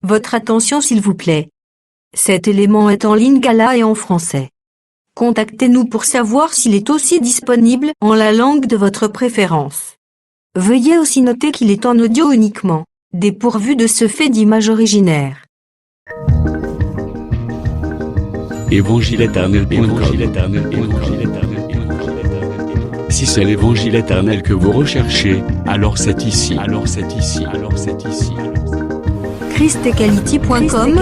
Votre attention s'il vous plaît. Cet élément est en lingala et en français. Contactez-nous pour savoir s'il est aussi disponible en la langue de votre préférence. Veuillez aussi noter qu'il est en audio uniquement, dépourvu de ce fait d'image originaire. Évangile-éternel.com. Si c'est l'évangile éternel que vous recherchez, alors c'est ici. christequality.com.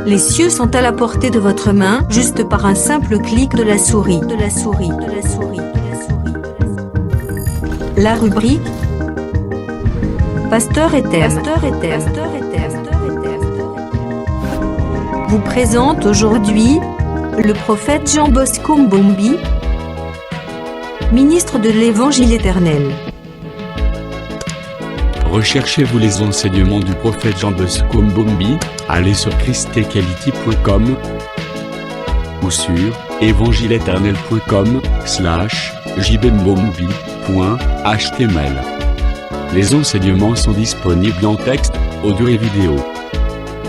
Les cieux sont à la portée de votre main, juste par un simple clic de la souris. La rubrique Pasteur et thème vous présente aujourd'hui le prophète Jean Bosco Mbombi, ministre de l'Évangile éternel. Recherchez-vous les enseignements du prophète Jean Bosco Mbombi, allez sur christequality.com ou sur evangileeternel.com/jbmbombi.html. Les enseignements sont disponibles en texte, audio et vidéo.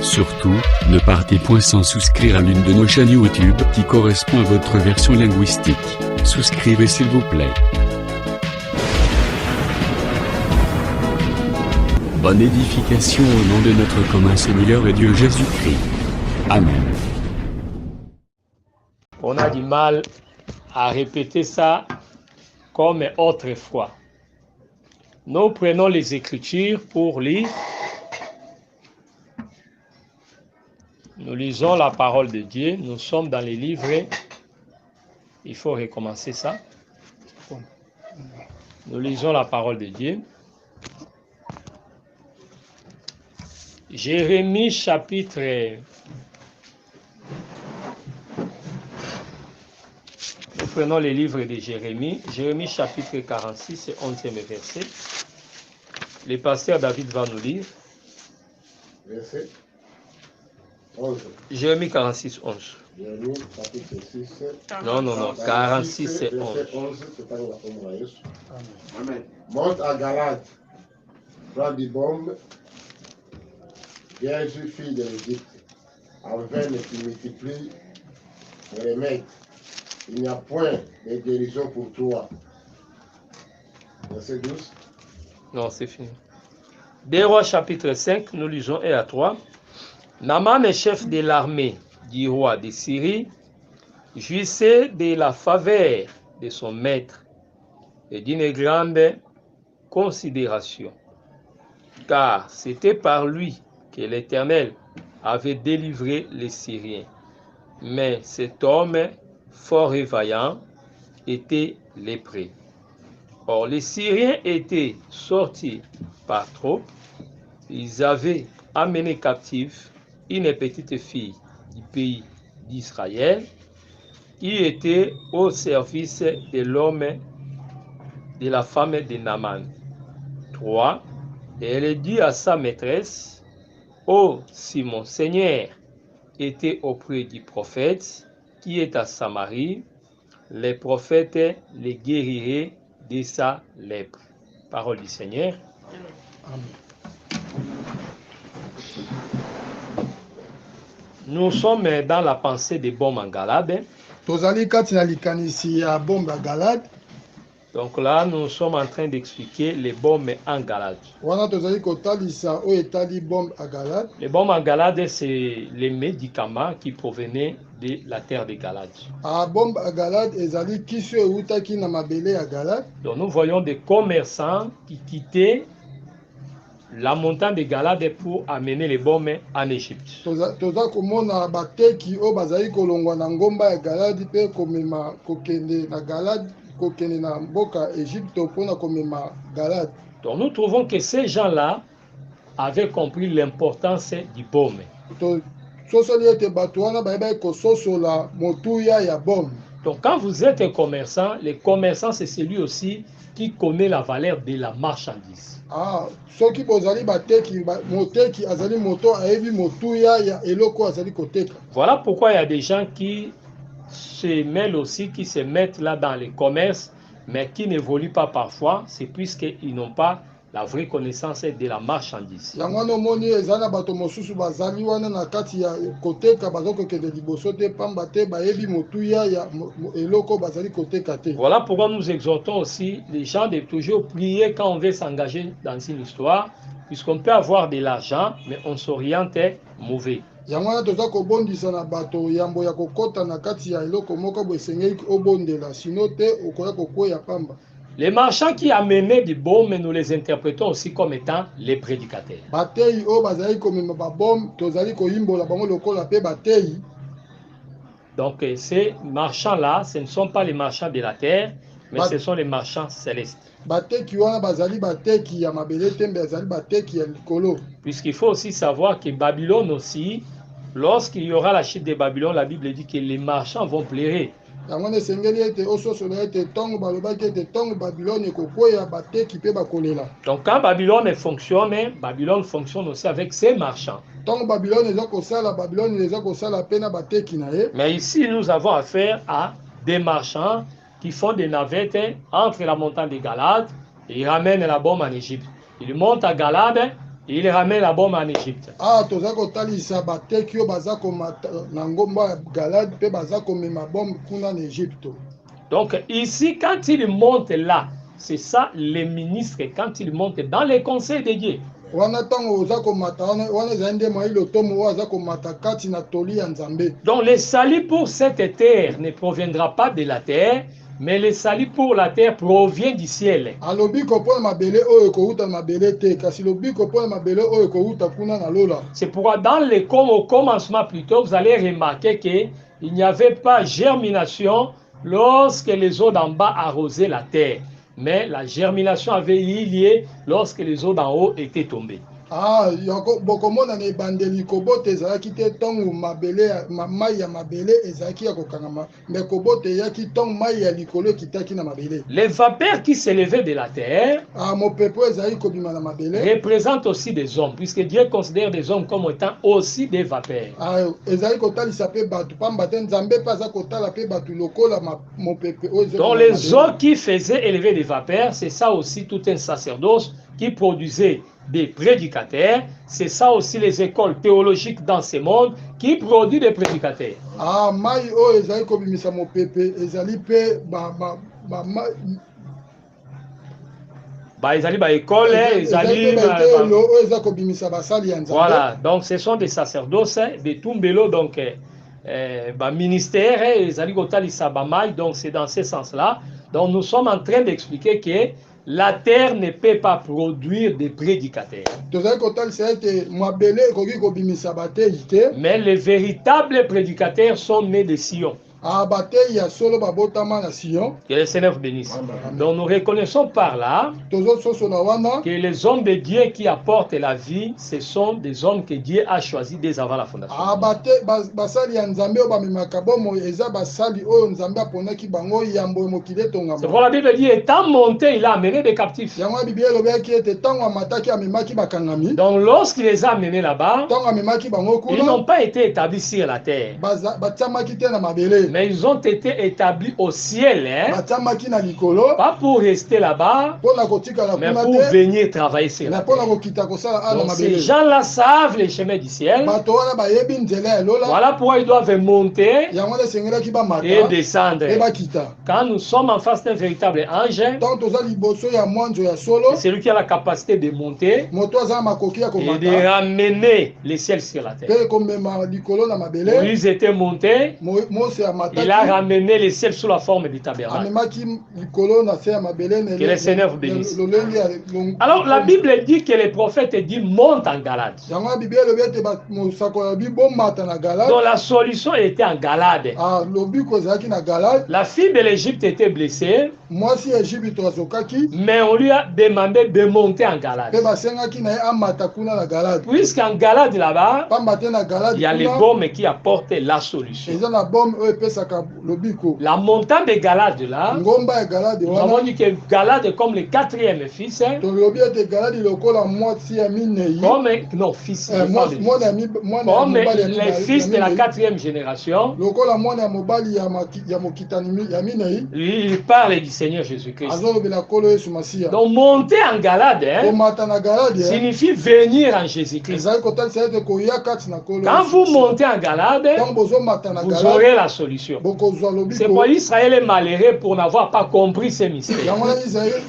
Surtout, ne partez point sans souscrire à l'une de nos chaînes YouTube qui correspond à votre version linguistique. Souscrivez s'il vous plaît. Bonne édification au nom de notre commun Seigneur et Dieu Jésus-Christ. Amen. On a du mal à répéter ça comme autrefois. Nous prenons les Écritures pour lire. Nous lisons la parole de Dieu. Nous sommes dans les livres. Il faut recommencer ça. Nous lisons la parole de Dieu. Jérémie chapitre 1. Nous prenons les livres de Jérémie. Jérémie chapitre 46 et 11e verset. Le pasteur David va nous lire. Verset 11. Jérémie 46, 11. Jérémie chapitre 6. Non, 46 et 11. Amen. Monte à Galade, prends des bombes, vierge fille de l'Égypte, en veine qui multiplie les remèdes. Il n'y a point de guérison pour toi. Verset 12. Non, c'est fini. Des Rois chapitre 5, nous lisons 1 à 3. Naaman, chef de l'armée du roi de Syrie, jouissait de la faveur de son maître et d'une grande considération, car c'était par lui que l'Éternel avait délivré les Syriens. Mais cet homme, fort et vaillant, était lépreux. Or, les Syriens étaient sortis par troupes. Ils avaient amené captive une petite fille du pays d'Israël qui était au service de l'homme, de la femme de Naaman. 3. Et elle dit à sa maîtresse: oh, si mon Seigneur était auprès du prophète qui est à Samarie, les prophètes les guériraient de sa lèpre. Parole du Seigneur. Amen. Nous sommes dans la pensée des bombes en Galade. Tozali kati na likanisi ya bombe ya Galade. Donc là, nous sommes en train d'expliquer les bombes en Galade. Wana tozali kotalisa o etali bombe à Galade. Les bombes en Galade, c'est les médicaments qui provenaient de la terre de Galade. A bombe à Galade ezali kiso eutaki na mabele ya Galade. Donc nous voyons des commerçants qui quittaient la montagne de Galade pour amener les bombes en Égypte. Toza komona bateki o bazali kolongwa na ngomba ya Galade pe komema kokende na Galade, kokende na mboka Égypte pona komema Galade. Donc nous trouvons que ces gens-là avaient compris l'importance du baume. Sosoli ete bato wana bayeba kososola motuya ya bombe. Donc quand vous êtes un commerçant, le commerçant c'est celui aussi qui connaît la valeur de la marchandise. Ah, soki bozali bateki moteki azali moto ayebi motuya ya eloko azali koteka. Voilà pourquoi il y a des gens qui se mêlent aussi, qui se mettent là dans les commerces, mais qui n'évoluent pas parfois, c'est puisqu'ils n'ont pas la vraie connaissance de la marchandise. yango wana omoni eza na bato mosusu bazali wana na kati ya koteka bazokokende liboso te pamba te bayebi motuya ya eloko bazali koteka te. Voilà pourquoi nous exhortons aussi les gens de toujours prier quand on veut s'engager dans une histoire, puisqu'on peut avoir de l'argent, mais on s'oriente mauvais. yango wana toza kobondisa na bato yambo ya kokota na kati ya eloko moko bo esengeli obondela sino te okoya kokweya pamba. Les marchands qui amenaient du baume, nous les interprétons aussi comme étant les prédicateurs. Batei o bazali komema babom tozali koyimbola bango lokola pe batei. Donc ces marchands-là, ce ne sont pas les marchands de la terre, mais ce sont les marchands célestes. Bateki wana bazali bateki ya mabele tembe bazali bateki ya likolo. Puisqu'il faut aussi savoir que Babylone aussi, lorsqu'il y aura la chute de Babylone, la Bible dit que les marchands vont pleurer. yango na esengeli ete ososola ete ntongo balobaki ete ntongo Babylone ekokweya bateki mpe bakolela. Donc quand Babylone fonctionne aussi avec ses marchands. ntongo Babylone eza kosala Babylone eza kosala mpe na bateki na ye. Mais ici nous avons affaire à des marchands qui font des navettes entre la montagne de Galade et ils ramènent la bombe en Égypte. Ils montent à Galade et ils ramènent la bombe en Égypte. toza kotalisa bateki oyo baza komata na ngomba ya Galade mpe baza komema bombe kuna na Égypte. Donc ici, quand ils montent là, c'est ça les ministres, quand ils montent dans les conseils de Dieu. wana ntango oza komata wana ezali nde mwa ilotomo oyo aza komata kati na toli ya Nzambe. Donc le salut pour cette terre ne proviendra pas de la terre, mais le salut pour la terre provient du ciel. alobiko mpona mabele oyo ekouta na mabele te kasi lobiko mpona mabele oyo ekouta kuna na lola. C'est pourquoi au commencement plutôt, vous allez remarquer qu'il n'y avait pas germination lorsque les eaux d'en bas arrosaient la terre. Mais la germination avait eu lieu lorsque les eaux d'en haut étaient tombées. bokomona na ebandeli kobote ezalaki te ntongo mabele mai ya mabele ezalaki ya kokangama me kobote eyaki ntongo mai ya likolo ekitaki na mabele. Les vapeurs qui s'élevaient de la terre mopepe ezali kobima na mabele représentent aussi des hommes, puisque Dieu considère des hommes comme étant aussi des vapeurs. ezali kotalisa mpe bato pamba te Nzambe mpe aza kotala mpe bato lokola mopepe oyo. Donc les eaux qui faisaient élever des vapeurs, c'est ça aussi tout un sacerdoce qui produisait des prédicateurs. C'est ça aussi les écoles théologiques dans ce monde qui produisent des prédicateurs. mai oyo ezali kobimisa mopepe ezali mpe voilà, donc ce sont des sacerdoces de Tumbelo, donc ministère, donc c'est dans ce sens-là. Donc nous sommes en train d'expliquer que la terre ne peut pas produire des prédicateurs. Mais les véritables prédicateurs sont nés de Sion. Que le Seigneur vous bénisse. Donc nous reconnaissons par là que les hommes de Dieu qui apportent la vie, ce sont des hommes que Dieu a choisis dès avant la fondation. C'est pour la Bible dit, étant monté, il a amené des captifs. Donc lorsqu'il les a amenés là-bas, ils n'ont pas été établis sur la terre, mais ils ont été établis au ciel, pas pour rester là-bas, mais pour venir travailler sur la terre. Donc ces gens-là savent les chemins du ciel. Voilà pourquoi ils doivent monter et descendre. Quand nous sommes en face d'un véritable ange, c'est lui qui a la capacité de monter et de ramener les ciels sur la terre. Moïse était monté, il a ramené les ciels sous la forme du tabernacle. Que le Seigneur vous bénisse. Alors la Bible dit que les prophètes dit monte en Galade. Donc la solution était en Galade. La fille de l'Égypte était blessée, mais on lui a demandé de monter en Galade. Puisqu'en Galade là-bas, il y a les baumes qui apportent la solution. epesaka lobiko La montagne de Galade là, ngomba ya Galade nous avons wana dit que Galade est comme le quatrième fils, hein, tolobi ete Galade lokola moitié ya minei comme non fils, je parle de mwana fils. mwana ya Comme mobali ya les fils de la minei. quatrième génération, Lokola mwana ya mobali ya mokitani ya minei lui, il parle du Seigneur Jésus-Christ. azolobela kolo Yesu Masiya Donc monter en Galade hein, komata na Galade signifie venir en Jésus-Christ. ezali kotalisa ete koya kati na kolo Quand Yesu vous Masiya. montez en Galade, Ntango bozomata na vous Galade aurez la solution. bokozwa C'est lobiko pour Israël est malheureux pour n'avoir pas compris ces mystères. yango wana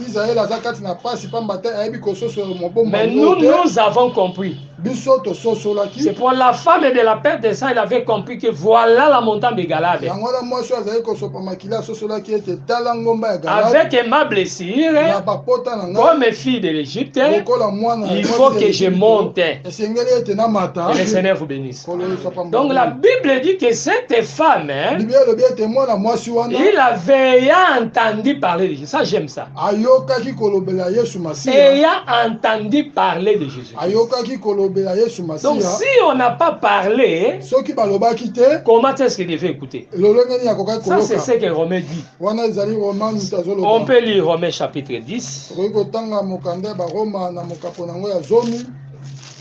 Israel aza kati na pasi pamba te ayebi kososola mobomba Mais nous, nous avons compris. biso tososolaki C'est pour la femme de la perte de sang, il avait compris que voilà la montagne de Galade. yango wana mwasi oyo azali kosopa makila asosolaki ete tala ngomba ya Galade Avec ma blessure, na bapota na ngai comme fille de l'Égypte, lokola mwana il faut que je monte. esengeli ete namata Que le Seigneur vous bénisse. kolo Yesu apamba. Donc la Bible dit que cette femme, hein, Biblia elobi ete mwana mwasi wana il avait ayant entendu parler de Jésus. Ça, j'aime ça. ayokaki kolobela Yesu Masiya Ayant entendu parler de Jésus. ayokaki kolobela Yesu Donc Masiya si on n'a pas parlé, soki balobaki te comment est-ce qu'il devait écouter? lolenge nini akokaki Ça, c'est koloka ce que Romain dit. wana ezali Roma mutu On azoloba peut lire Romains chapitre 10. tokoki kotanga mokanda ya baroma na mokapo nango ya zomi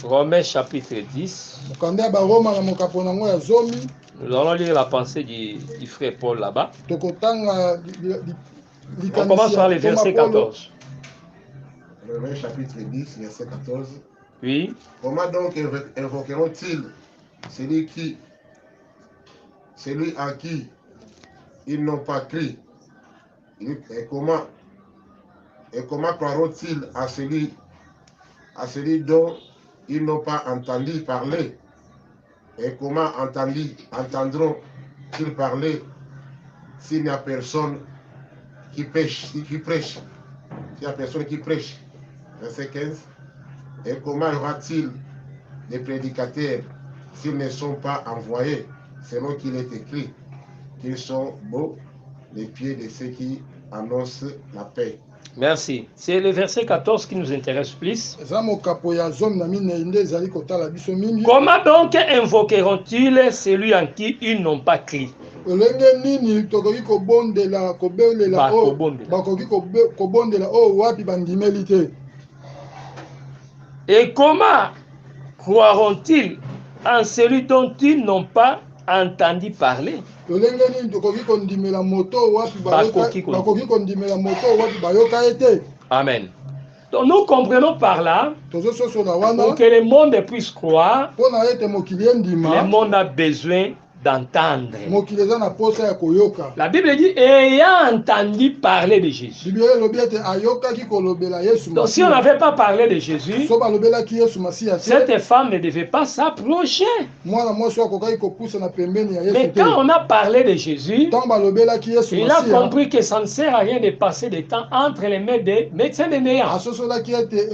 Romains chapitre 10. mokanda ya baroma na mokapo nango ya zomi Nous allons lire la pensée du frère Paul là-bas. tokotanga On commence par le verset 14. Romains chapitre 10, verset 14. Oui. Comment donc invoqueront-ils celui en qui ils n'ont pas cru? Et comment croiront-ils à celui dont ils n'ont pas entendu parler? Et comment entendront-ils parler s'il n'y a personne qui prêche? S'il n'y a personne qui prêche. Verset 15. Et comment y aura-t-il des prédicateurs s'ils ne sont pas envoyés, selon qu'il est écrit, qu'ils sont beaux les pieds de ceux qui annoncent la paix? Merci. C'est le verset 14 qui nous intéresse plus. eza mokapo ya zomi na minei nde ezali kotala biso mingi Comment donc invoqueront-ils celui en qui ils n'ont pas cru? olenge nini tokoki kobelela Bakobondela. bakoki kobondela oyo wapi bandimeli te Et comment croiront-ils en celui dont ils n'ont pas entendu parler? lolenge nini tokoki kondimela moto oyo wapi Bakoki kondimela. bakoki kondimela moto oyo wapi bayoka ye te Amen. Donc nous comprenons par là, tozososola wana pour que le monde puisse croire, mpo na ete mokili endima le monde a besoin d'entendre. mokili eza na posa ya koyoka La Bible dit, ayant entendu parler de Jésus. biblia elobi ete ayokaki kolobela Yesu Donc si on Masiya n'avait pas parlé de Jésus, so balobelaki Yesu Masiya te cette femme ne devait pas s'approcher. mwana mwasi oyo akokaki kopusa na pembeni ya Mais Yesu te quand on a parlé de Jésus, ntango balobelaki Yesu il a Masiya compris que ça ne sert à rien de passer du temps entre les mains des médecins des meilleurs. asosolaki ete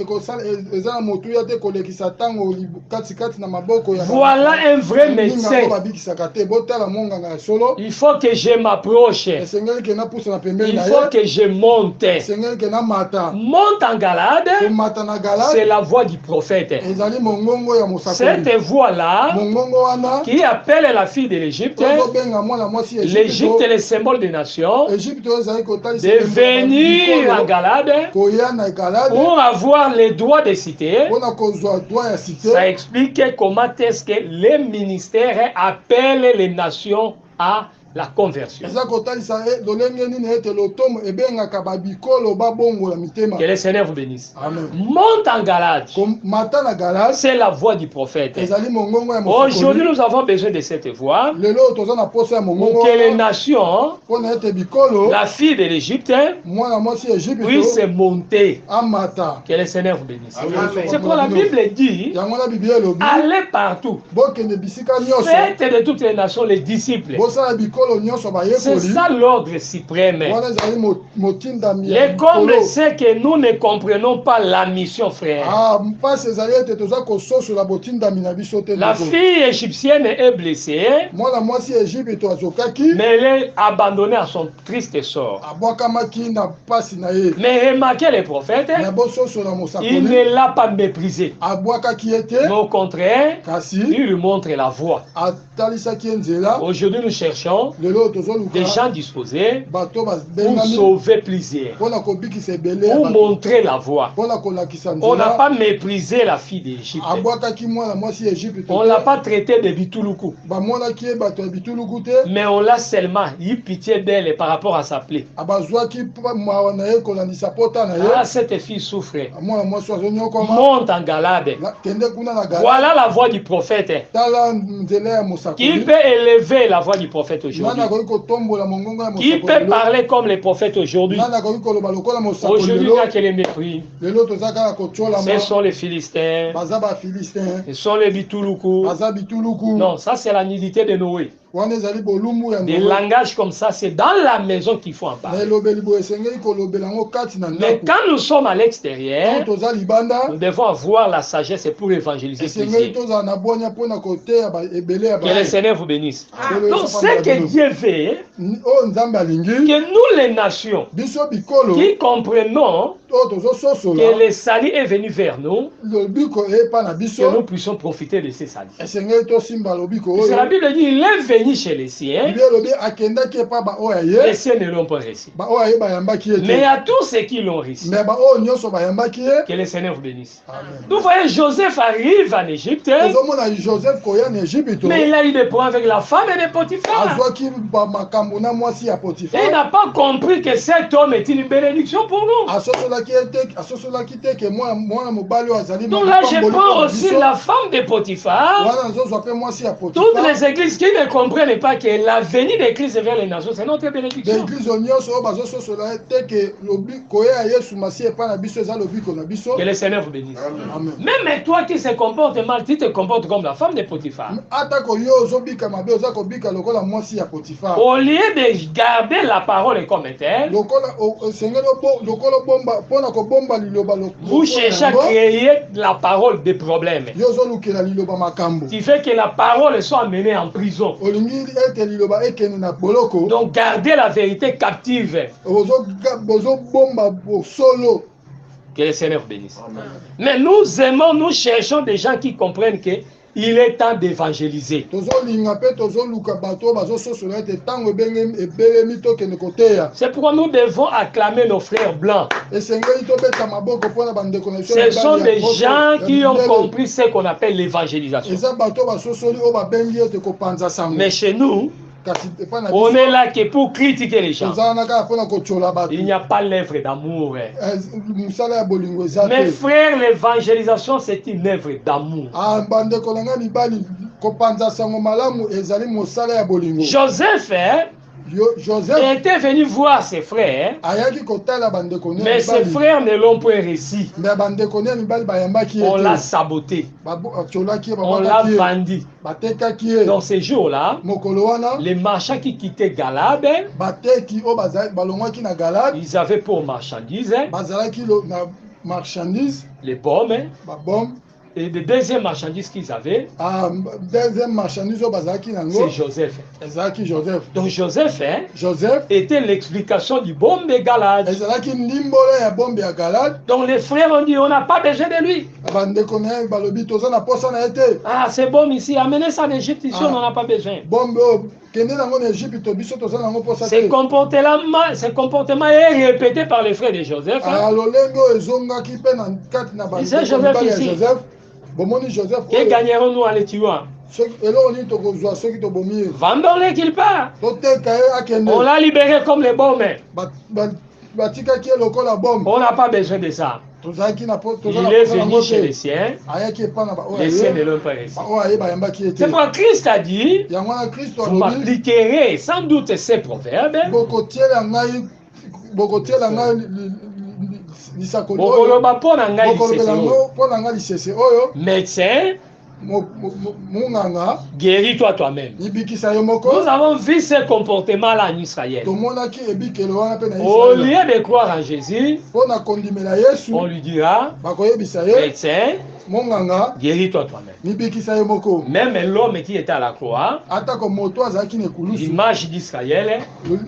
eza na motuya te kolekisa ntango katikati na maboko ya Voilà un vrai baninga oyo médecin. babikisaka te botala monganga ya solo Il faut que je m'approche. esengeli ke napusa na pembeni Il na faut ye que je monte. esengeli ke namata Monte en Galade, komata na c'est Galade la voix du prophète. ezali mongongo ya mosakoli Cette voix-là mongongo wana qui appelle la fille de l'Égypte, ozobenga mwana mwasi ya l'Égypte est le symbole des nations, Égypte oyo ezali kotalisa de venir en Galade koya na Galade pour avoir les droits des cités. mpona kozwa droit ya cité Ça explique comment est-ce que les ministères appellent les nations à la conversion. eza kotalisa lolenge nini ete lotomo ebengaka babikolo babongola mitema Que le Seigneur vous bénisse. amen Monte en Galade. komata na Galade C'est la voix du prophète. ezali mongongo ya Aujourd'hui, mosakoli nous avons besoin de cette voix lelo toza na posa ya mongongo pour que les wana nations, mpona ete bikolo la fille de l'Égypte, mwana mwasi ya puissent Égypte monter. amata Que le Seigneur vous bénisse. Amen. C'est pourquoi la Bible dit, yango na biblia elobi allez partout. bokende bisika nyonso Faites de toutes les nations les disciples. bosala bikolo nyonso C'est bayekoli ça l'ordre suprême. wana ezali motindami ya Les comme bikolo c'est que nous ne comprenons pas la mission, frère. mpasi ezali ete toza kososola botindami na biso te La ndeko. fille égyptienne est blessée, mwana mwasi ya Égypte azokaki mais elle est abandonnée à son triste sort. abwakamaki na mpasi na ye Mais remarquez les prophètes, na bososola il mosakoli ne l'a pas méprisé. abwakaki ye te Mais au contraire, kasi il lui montre la voie. batalisaki nzela Aujourd'hui, nous cherchons lelo tozoluka des gens disposés bato pour babengami sauver plusieurs, mpona kobikisa ebele ya pour bato montrer la voie. mpona kolakisa On n'a nzela pas méprisé la fille d'Égypte. abwakaki mwana mwasi ya Egypte On ne l'a pas traité de bituluku. bamonaki ye bato ya bituluku te Mais on l'a seulement eu pitié d'elle par rapport à sa plaie. abazwaki mawa na ye kolandisa pota na Ah, ye cette fille souffrait. mwana mwasi azonyokoma Monte en Galade. kende kuna na gala Voilà la voix du prophète. tala nzela ya Qui mosakoli peut élever la voix du prophète aujourd'hui? nani akoki kotombola mongongo ya Qui peut mosakoli parler comme les prophètes aujourd'hui? nani akoki koloba lokola mosakoli Aujourd'hui, il lelo n'y a que les mépris. lelo toza kaka kotolama Ce sont les Philistins. baza bafilistin Ce sont les Bituluku. baza bituluku Non, ça c'est la nudité de Noé. wana ezali bolumbu ya Des Noé. langages comme ça, c'est dans la maison qu'il faut en na parler. elobeli boye esengeli kolobela yango kati na Mais ndako quand nous sommes à ntango l'extérieur, toza libanda nous devons avoir la sagesse pour évangéliser esengeli plusieurs. tozala na bwanya mpona koteya ebele ya Que le baye Seigneur vous bénisse. Solo Donc, esa ce pamba que bino. Dieu veut, oyo nzambe alingi que nous les nations, biso bikolo qui comprenons oyo que tozososola le salut est venu vers nous, lobiko epa na que nous biso puissions profiter de ce salut. esengeli tosimba lobiko Parce que la oyo Bible dit, il est venu chez les siens, bible elobi akendaki epa baoyo les aye siens ne l'ont pas reçu. baoyo aye bayambaki ye Mais te à tous ceux qui l'ont reçu, me baoyo nyonso bayambaki ye que le Seigneur vous bénisse. Amen. Vous voyez, Joseph arrive en Égypte, tozomona joseph koya na egypte mais il a eu des problèmes avec la femme et les Potiphar. azwaki bamakambo na mwasi ya Et il potifar n'a pas compris que cet homme est une bénédiction pour nous. asosolaki te ke mwana mobali oyo azali Donc là, je mapamboli prends mpona aussi biso. la femme de Potiphar. wana nazozwa mpe mwasi ya Toutes potifar les églises qui ne comprennent pas que la venue de Christ vers les nations, c'est notre bénédiction. baeglize nyonso oyo bazososola te ke koya ya yesu masi epai na biso eza lobiko na biso Que le Seigneur vous bénisse. amen Même toi qui se comportes mal, tu te comportes comme la femme de Potiphar. atako yo ozobika mabe oza kobika lokola mwasi ya potifar Au lieu de garder la parole comme telle, lokola osengeli lokola obomba mpona kobomba liloba vous cherchez à créer la parole des problèmes. yo ozolukela liloba makambo Qui fait que la parole soit menée en prison. olingi ete liloba ekende na boloko Donc gardez la vérité captive. ozobomba bosolo Que le Seigneur vous bénisse. Amen. Mais nous aimons, nous cherchons des gens qui comprennent que il est temps d'évangéliser. tozolinga mpe tozoluka bato oyo bazososola ete ntango ebelemi tokende koteya C'est pourquoi nous devons acclamer nos frères blancs. esengeli tobeta maboko mpona bandeko na biso Ce sont mibali ya des poto, gens ya qui ont mindele. compris ce qu'on appelle l'évangélisation. eza bato oyo basosoli oyo babengi ete kopanza sango Mais chez nous, kasi epai na on biso est là que pour critiquer les gens. tozala kaka mpona kotyola bato Il n'y a pas l'œuvre d'amour. mosala ya bolingo eza Mes te frères, l'évangélisation, c'est une œuvre d'amour. bandeko na ngai mibali kopanza sango malamu ezali mosala ya bolingo Joseph joseph était venu voir ses frères, ayaki kotala bandeko ne mais ses frères ne l'ont pas réussi. me bandeko ne mibali bayambaki ye On l'a te saboté, batyolaki ye on l'a babwakaki ye vendu. batekaki ye Dans ces jours-là, mokolo wana les marchands qui quittaient Galade, bateki oyo balongwaki na galade ils avaient pour marchandises bazalaki na marchandise les pommes babombe et les deuxièmes marchandises qu'ils avaient, deuxième marchandise oyo bazalaki nango c'est Joseph. ezalaki joseph Donc Joseph joseph était l'explication du bombe de Galade. ezalaki ndimbolo ya bombe ya galade Donc les frères ont dit, on n'a pas besoin de lui. bandeko na ye balobi toza na posa na ye te Ah, c'est bon ici, amenez ça en Égypte, ici on n'en a pas besoin. bombe oyo kende nango na egypte biso toza nango posa Ce te comportement est répété par les frères de Joseph. lolenge oyo ezongaki mpe na kati na bandeko Joseph mibali ya ici. joseph bomoni joseph Que oyo gagnerons-nous en les tuant? eloko nini tokozwa soki tobomi ye Vendons-les qu'il part. toteka ye akende On l'a libéré comme les bombes. batikaki ye lokola bombe On n'a pas besoin de ça. tozalaki na Il est venu chez les siens. ayaki epa na baoyo Les siens ne aye l'ont pas reçu. baoyo aye bayambaki ye te C'est pourquoi Christ a dit, yango wana kristo vous alobi m'appliquerez sans doute ces proverbes. bokotiela ngai lisakoli oyo Bokoloba mpo na ngai bokolobela lisese yango oyo. mpo na ngai lisese oyo Médecin, munganga guéris-toi toi-même. yibikisa yo Nous moko avons vu ce comportement-là en Israël. tomonaki ebikelo wana mpe na Au israele lieu de croire en Jésus, mpo na kondimela yesu on lui dira, bakoyebisa ye médecin, monganga guéris-toi toi-même. mibikisa ye moko. Même l'homme qui était à la croix, Atako moto azalaki na ekulusu l'image d'Israël,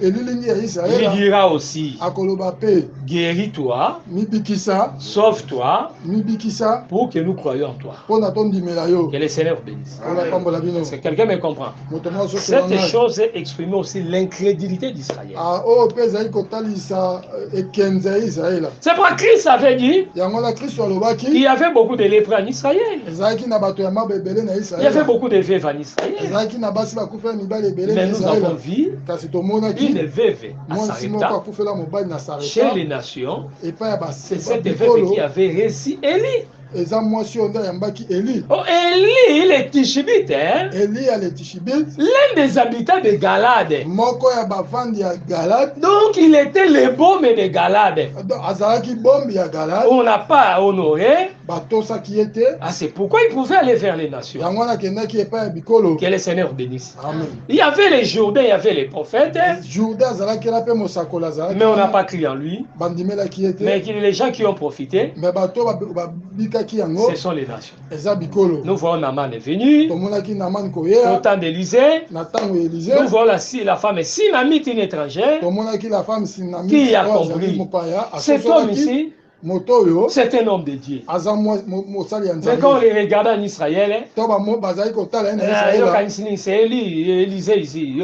elilingi ya lui Israela dira aussi, akoloba pe guéris-toi, mibikisa sauve-toi, mibikisa pour que nous croyions en toi. mpona tondimela yo Que le Seigneur bénisse. mpona pambola bino Est-ce que quelqu'un me comprend? moto moko soki Cette nanga chose exprimait aussi l'incrédulité d'Israël. oyo mpe ezali kotalisa ekenza ya Israela. C'est pourquoi Christ avait dit yango na Kristo qu'il alobaki y avait beaucoup de lépreux en Israël. ezalaki na bato ya mabe ebele na Il y avait Israela beaucoup de veuves en Israël. ezalaki na basi bakufela mibali ebele Mais na nous avons Israela vu kasi tomonaki une veuve à mwasi moko Sarepta, akufela mobali na chez Sarepta les nations. epai ya C'est cette veuve qui avait réussi Élie. eza mwasi oyo nde ayambaki Eli. Oh, Élie, il est tishibite, hein? Eli ya letishibit L'un des habitants de Galade. moko ya bavandi ya Galade Donc il était le baume de Galade. azalaki bombi ya Galade On n'a pas honoré. batosaki ye te Ah, c'est pourquoi il pouvait aller vers les nations. yango wana akendaki epai ya bikolo. Que le Seigneur bénisse. Amen. Il y avait les Jourdains, il y avait les prophètes, hein, Jourdain azalaki na mpe mosakoli azalaki mais on n'a pas crié en lui. bandimelaki ye te Mais les gens qui ont profité, me bato babikaki yango ce sont les nations. eza bikolo. Nous voyons Naaman est venu, tomonaki Namani au koyea temps d'Élysée. na ntango ya Nous Élisée voyons la femme Sinamite, une étrangère. tomonaki la femme Sinami Qui a oyo azali compris? mopaya Cet homme asosolaki ici, moto oyo c'est un homme de Dieu. aza mosali ya Mais quand on nzambe les regarde en Israël, hein, to bazali kotala ye na yo Israela kanisini, c'est Élysée ici.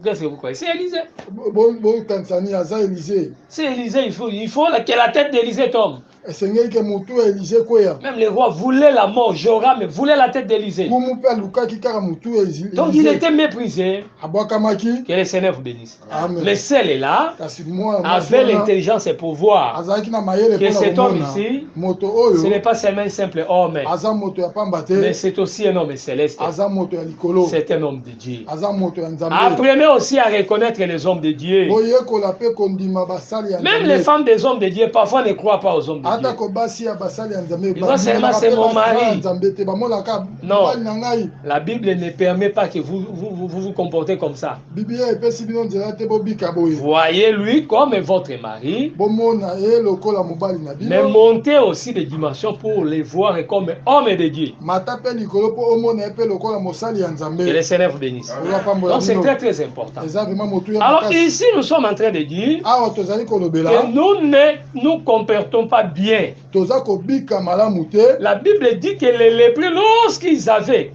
Qu'est-ce que vous croyez? C'est Élysée. bokanisani aza Élisée C'est Élysée, il faut que la tête d'Élysée tombe. esengeli ke motu ya Élisée kwea Même les rois voulaient la mort, Joram voulait la tête d'Élysée. kumu mpe alukaki kaka motu ya Donc il Élisée était méprisé. abwakamaki. Que le Seigneur vous bénisse. Amen. Mais celle-là kasi mwana avait l'intelligence et pouvoir. azalaki na mayele Que cet mpona homme komona ici, moto ce n'est oyo pas seulement un simple homme, aza moto ya pamba mais te c'est aussi un homme céleste. aza moto ya likolo C'est un homme de Dieu. aza moto ya nzambe Apprenez aussi à reconnaître les hommes de Dieu. boyekola mpe kondima basali ya Même les nzambe femmes des hommes de Dieu parfois ne croient pas aux hommes de Dieu. atako basi ya basali ya nzambe Ils vont seulement, c'est mon mari. nzambe te bamonaka Non. mobali na ngai La Bible ne permet pas que vous comportez comme ça. biblia epesi bino nzela te bobika boye Voyez-lui comme votre mari, bomona ye lokola mobali na mais bino montez aussi des dimensions pour les voir comme homme de Dieu. mata mpe likolo mpo omona ye mpe lokola mosali ya Que nzambe le Seigneur vous bénisse. ozapambola Donc c'est bino très très important. eza vraimen motu ya Alors makasi ici nous sommes en train de dire awa tozali kolobela que nous ne nous comportons pas bien. toza kobika malamu te. La Bible dit que les lépreux, lorsqu'ils avaient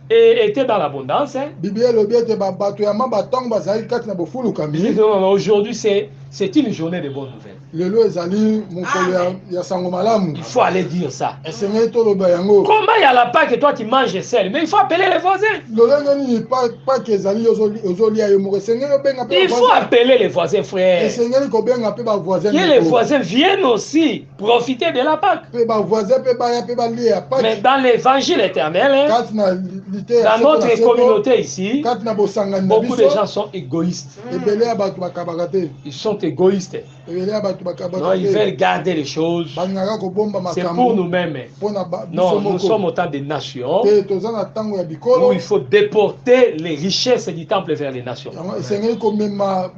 été dans l'abondance, hein, biblia elobi ete bato ya maba ntango bazali kati na ils bofulukami disent, non, non, aujourd'hui c'est une journée de bonnes nouvelles. lelo ezali mokolo ya sango malamu Il faut aller dire ça. esengeli toloba yango Comment il y a la Pâque et toi tu manges seul? Mais il faut appeler les voisins. lolenge nini pake ezali ozolia yo moko esengeli obenga mpe Il faut appeler les voisins, frères. esengeli kobenga mpe bavoisin Que les voisins viennent aussi profiter de la Pâque. mpe bavoisin mpe baya mpe balia Mais pake dans l'évangile éternel, hein, kati na lite ya dans seko na notre seko, communauté ici, kati na bosangani na beaucoup de gens biso sont égoïstes. ebele ya bato bakabaka te Ils sont égoïstes. ebele ya bato Non, bakabaka ils te veulent garder les choses. balingaka kobomba C'est pour makambo nous-mêmes. mpona Non, biso nous sommes moko au temps des nations te toza na ntango ya où bikolo il faut déporter les richesses du temple vers les nations. yango esengeli komema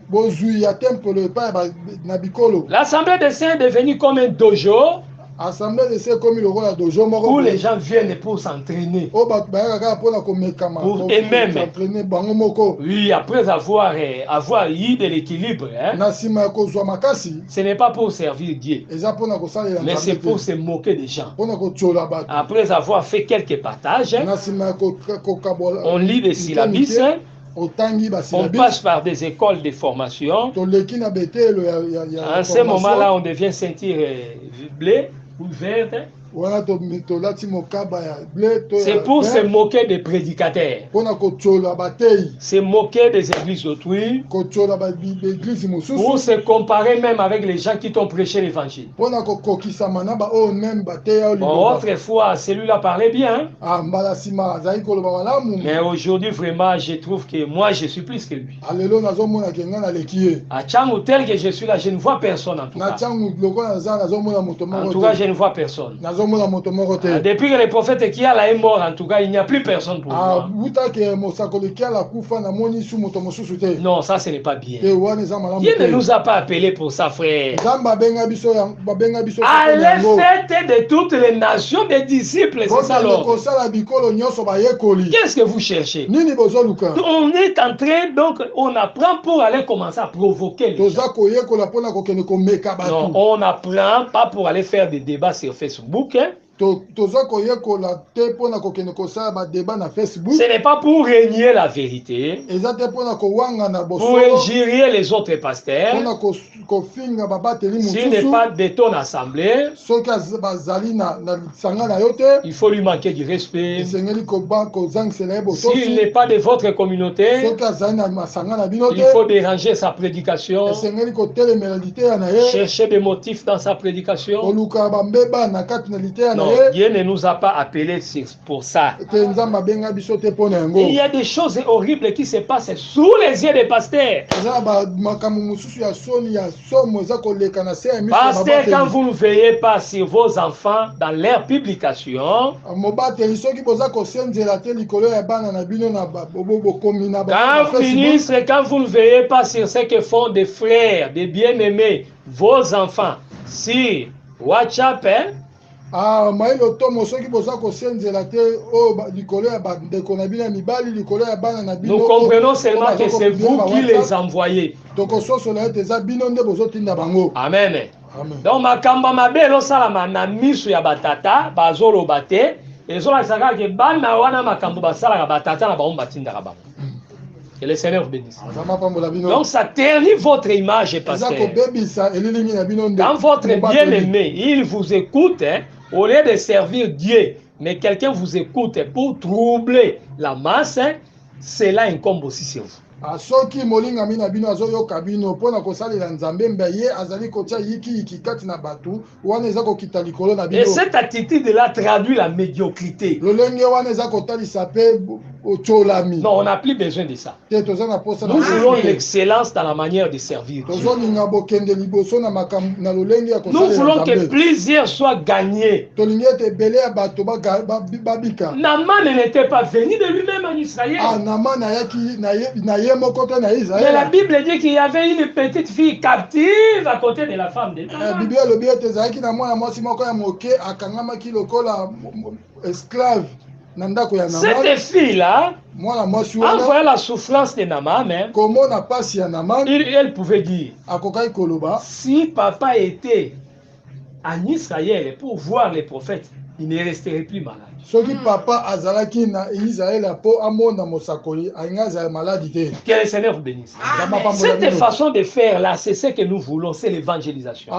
bozwi ya temple epai na bikolo L'Assemblée des saints est devenue comme un dojo assemblée de se ekomi lokola dojo moko où les gens viennent pour s'entraîner. oyo bato bayaka kaka mpona komekama Pour eux-mêmes. entraîne bango moko Oui, après avoir eu de l'équilibre, hein, na nsima ya kozwa makasi ce n'est pas pour servir Dieu, eza mpona kosalela mais c'est nzambe pour te se moquer des gens. mpona kotiola bato Après avoir fait quelques partages, hein, na nsima ya kokabola on lit des syllabus, hein, otangi on basilabis passe par des écoles de formation. toleki na betelo ya En ce moment-là, on devient ceinture bleue ou verte. wana tolati mokaba ya ble to C'est pour se moquer des prédicateurs, mpona kotiola batei se moquer des églises autrui, kotiola baeglise pour mosusu se comparer même avec les gens qui t'ont prêché l'évangile. mpona kokokisama na baoyo meme bateya Bon, liloba autrefois, celui-là parlait bien, mbala nsima azali koloba malamu mais aujourd'hui, vraiment, je trouve que moi, je suis plus que lui. alelo nazomonaka nga naleki ye À Tchangou, tel que je suis là, je ne vois personne en tout na cas. ntango lokola naza nazomona moto En moko tout cas, je ne vois personne. nazomona moto moko te. Depuis que le prophète Kiala est mort, en tout cas, il n'y a plus personne pour moi. Buta ke mosakoli Kiala kufa na moni su moto mosusu te. Non, ça ce n'est pas bien. Te wana za malamu Dieu te. ne nous a pas appelés pour ça, frère. Zamba benga biso babenga biso. Allez faites de toutes les nations des disciples, c'est ça l'ordre. Qu'est-ce que vous cherchez? Nini bozoluka? On est en train, donc, on apprend pour aller commencer à provoquer les gens. Non, on n'apprend pas pour aller faire des débats sur Facebook. Hein. Ce n'est pas pour régner la vérité, pour injurier les autres pasteurs. S'il n'est pas de ton assemblée, il faut lui manquer du respect. S'il n'est pas de votre communauté, il faut déranger sa prédication, chercher des motifs dans sa prédication. Non, Dieu ne nous a pas appelés pour ça. Il y a des choses horribles qui se passent sous les yeux des pasteurs. Pasteur, quand vous ne veillez pas sur vos enfants dans leurs publications, quand ministre, quand vous ne veillez pas sur ce que font des frères, des bien-aimés, vos enfants, si WhatsApp, hein, nous comprenons seulement que c'est vous qui les envoyez. Amen. Donc makamba mabelo salama na misu ya batata bazolo bate ezola saka ke bana wana makambo basala batata na baomba tinda ka bango. Que le Seigneur vous bénisse. Donc ça ternit votre image, pasteur. Quand votre bien-aimé, il vous écoute, hein, au lieu de servir Dieu, mais quelqu'un vous écoute pour troubler la masse, hein, cela incombe aussi sur vous. Soki molinga mina bino azoyoka bino pona kosalela nzambe mbaye azali kotia yiki kati na batu wana eza kokita likolo na bino. Et cette attitude là traduit la médiocrité. Lolenge wana eza kotalisa pe ocholami. Non, on n'a plus besoin de ça. Nous voulons l'excellence dans la manière de servir Dieu. Nous voulons que plusieurs soient gagnés. Naaman n'était pas venu de lui-même en Israël. Mais la Bible dit qu'il y avait une petite fille captive à côté de la femme de Naaman. Cette fille-là, en voyant la souffrance de Naaman, elle pouvait dire, si papa était en Israël pour voir les prophètes, il ne resterait plus malade. Soki papa azalaki na Israël po amona mosakoli ainga maladie. Que le Seigneur vous bénisse. Cette façon de faire là, c'est ce que nous voulons, c'est l'évangélisation.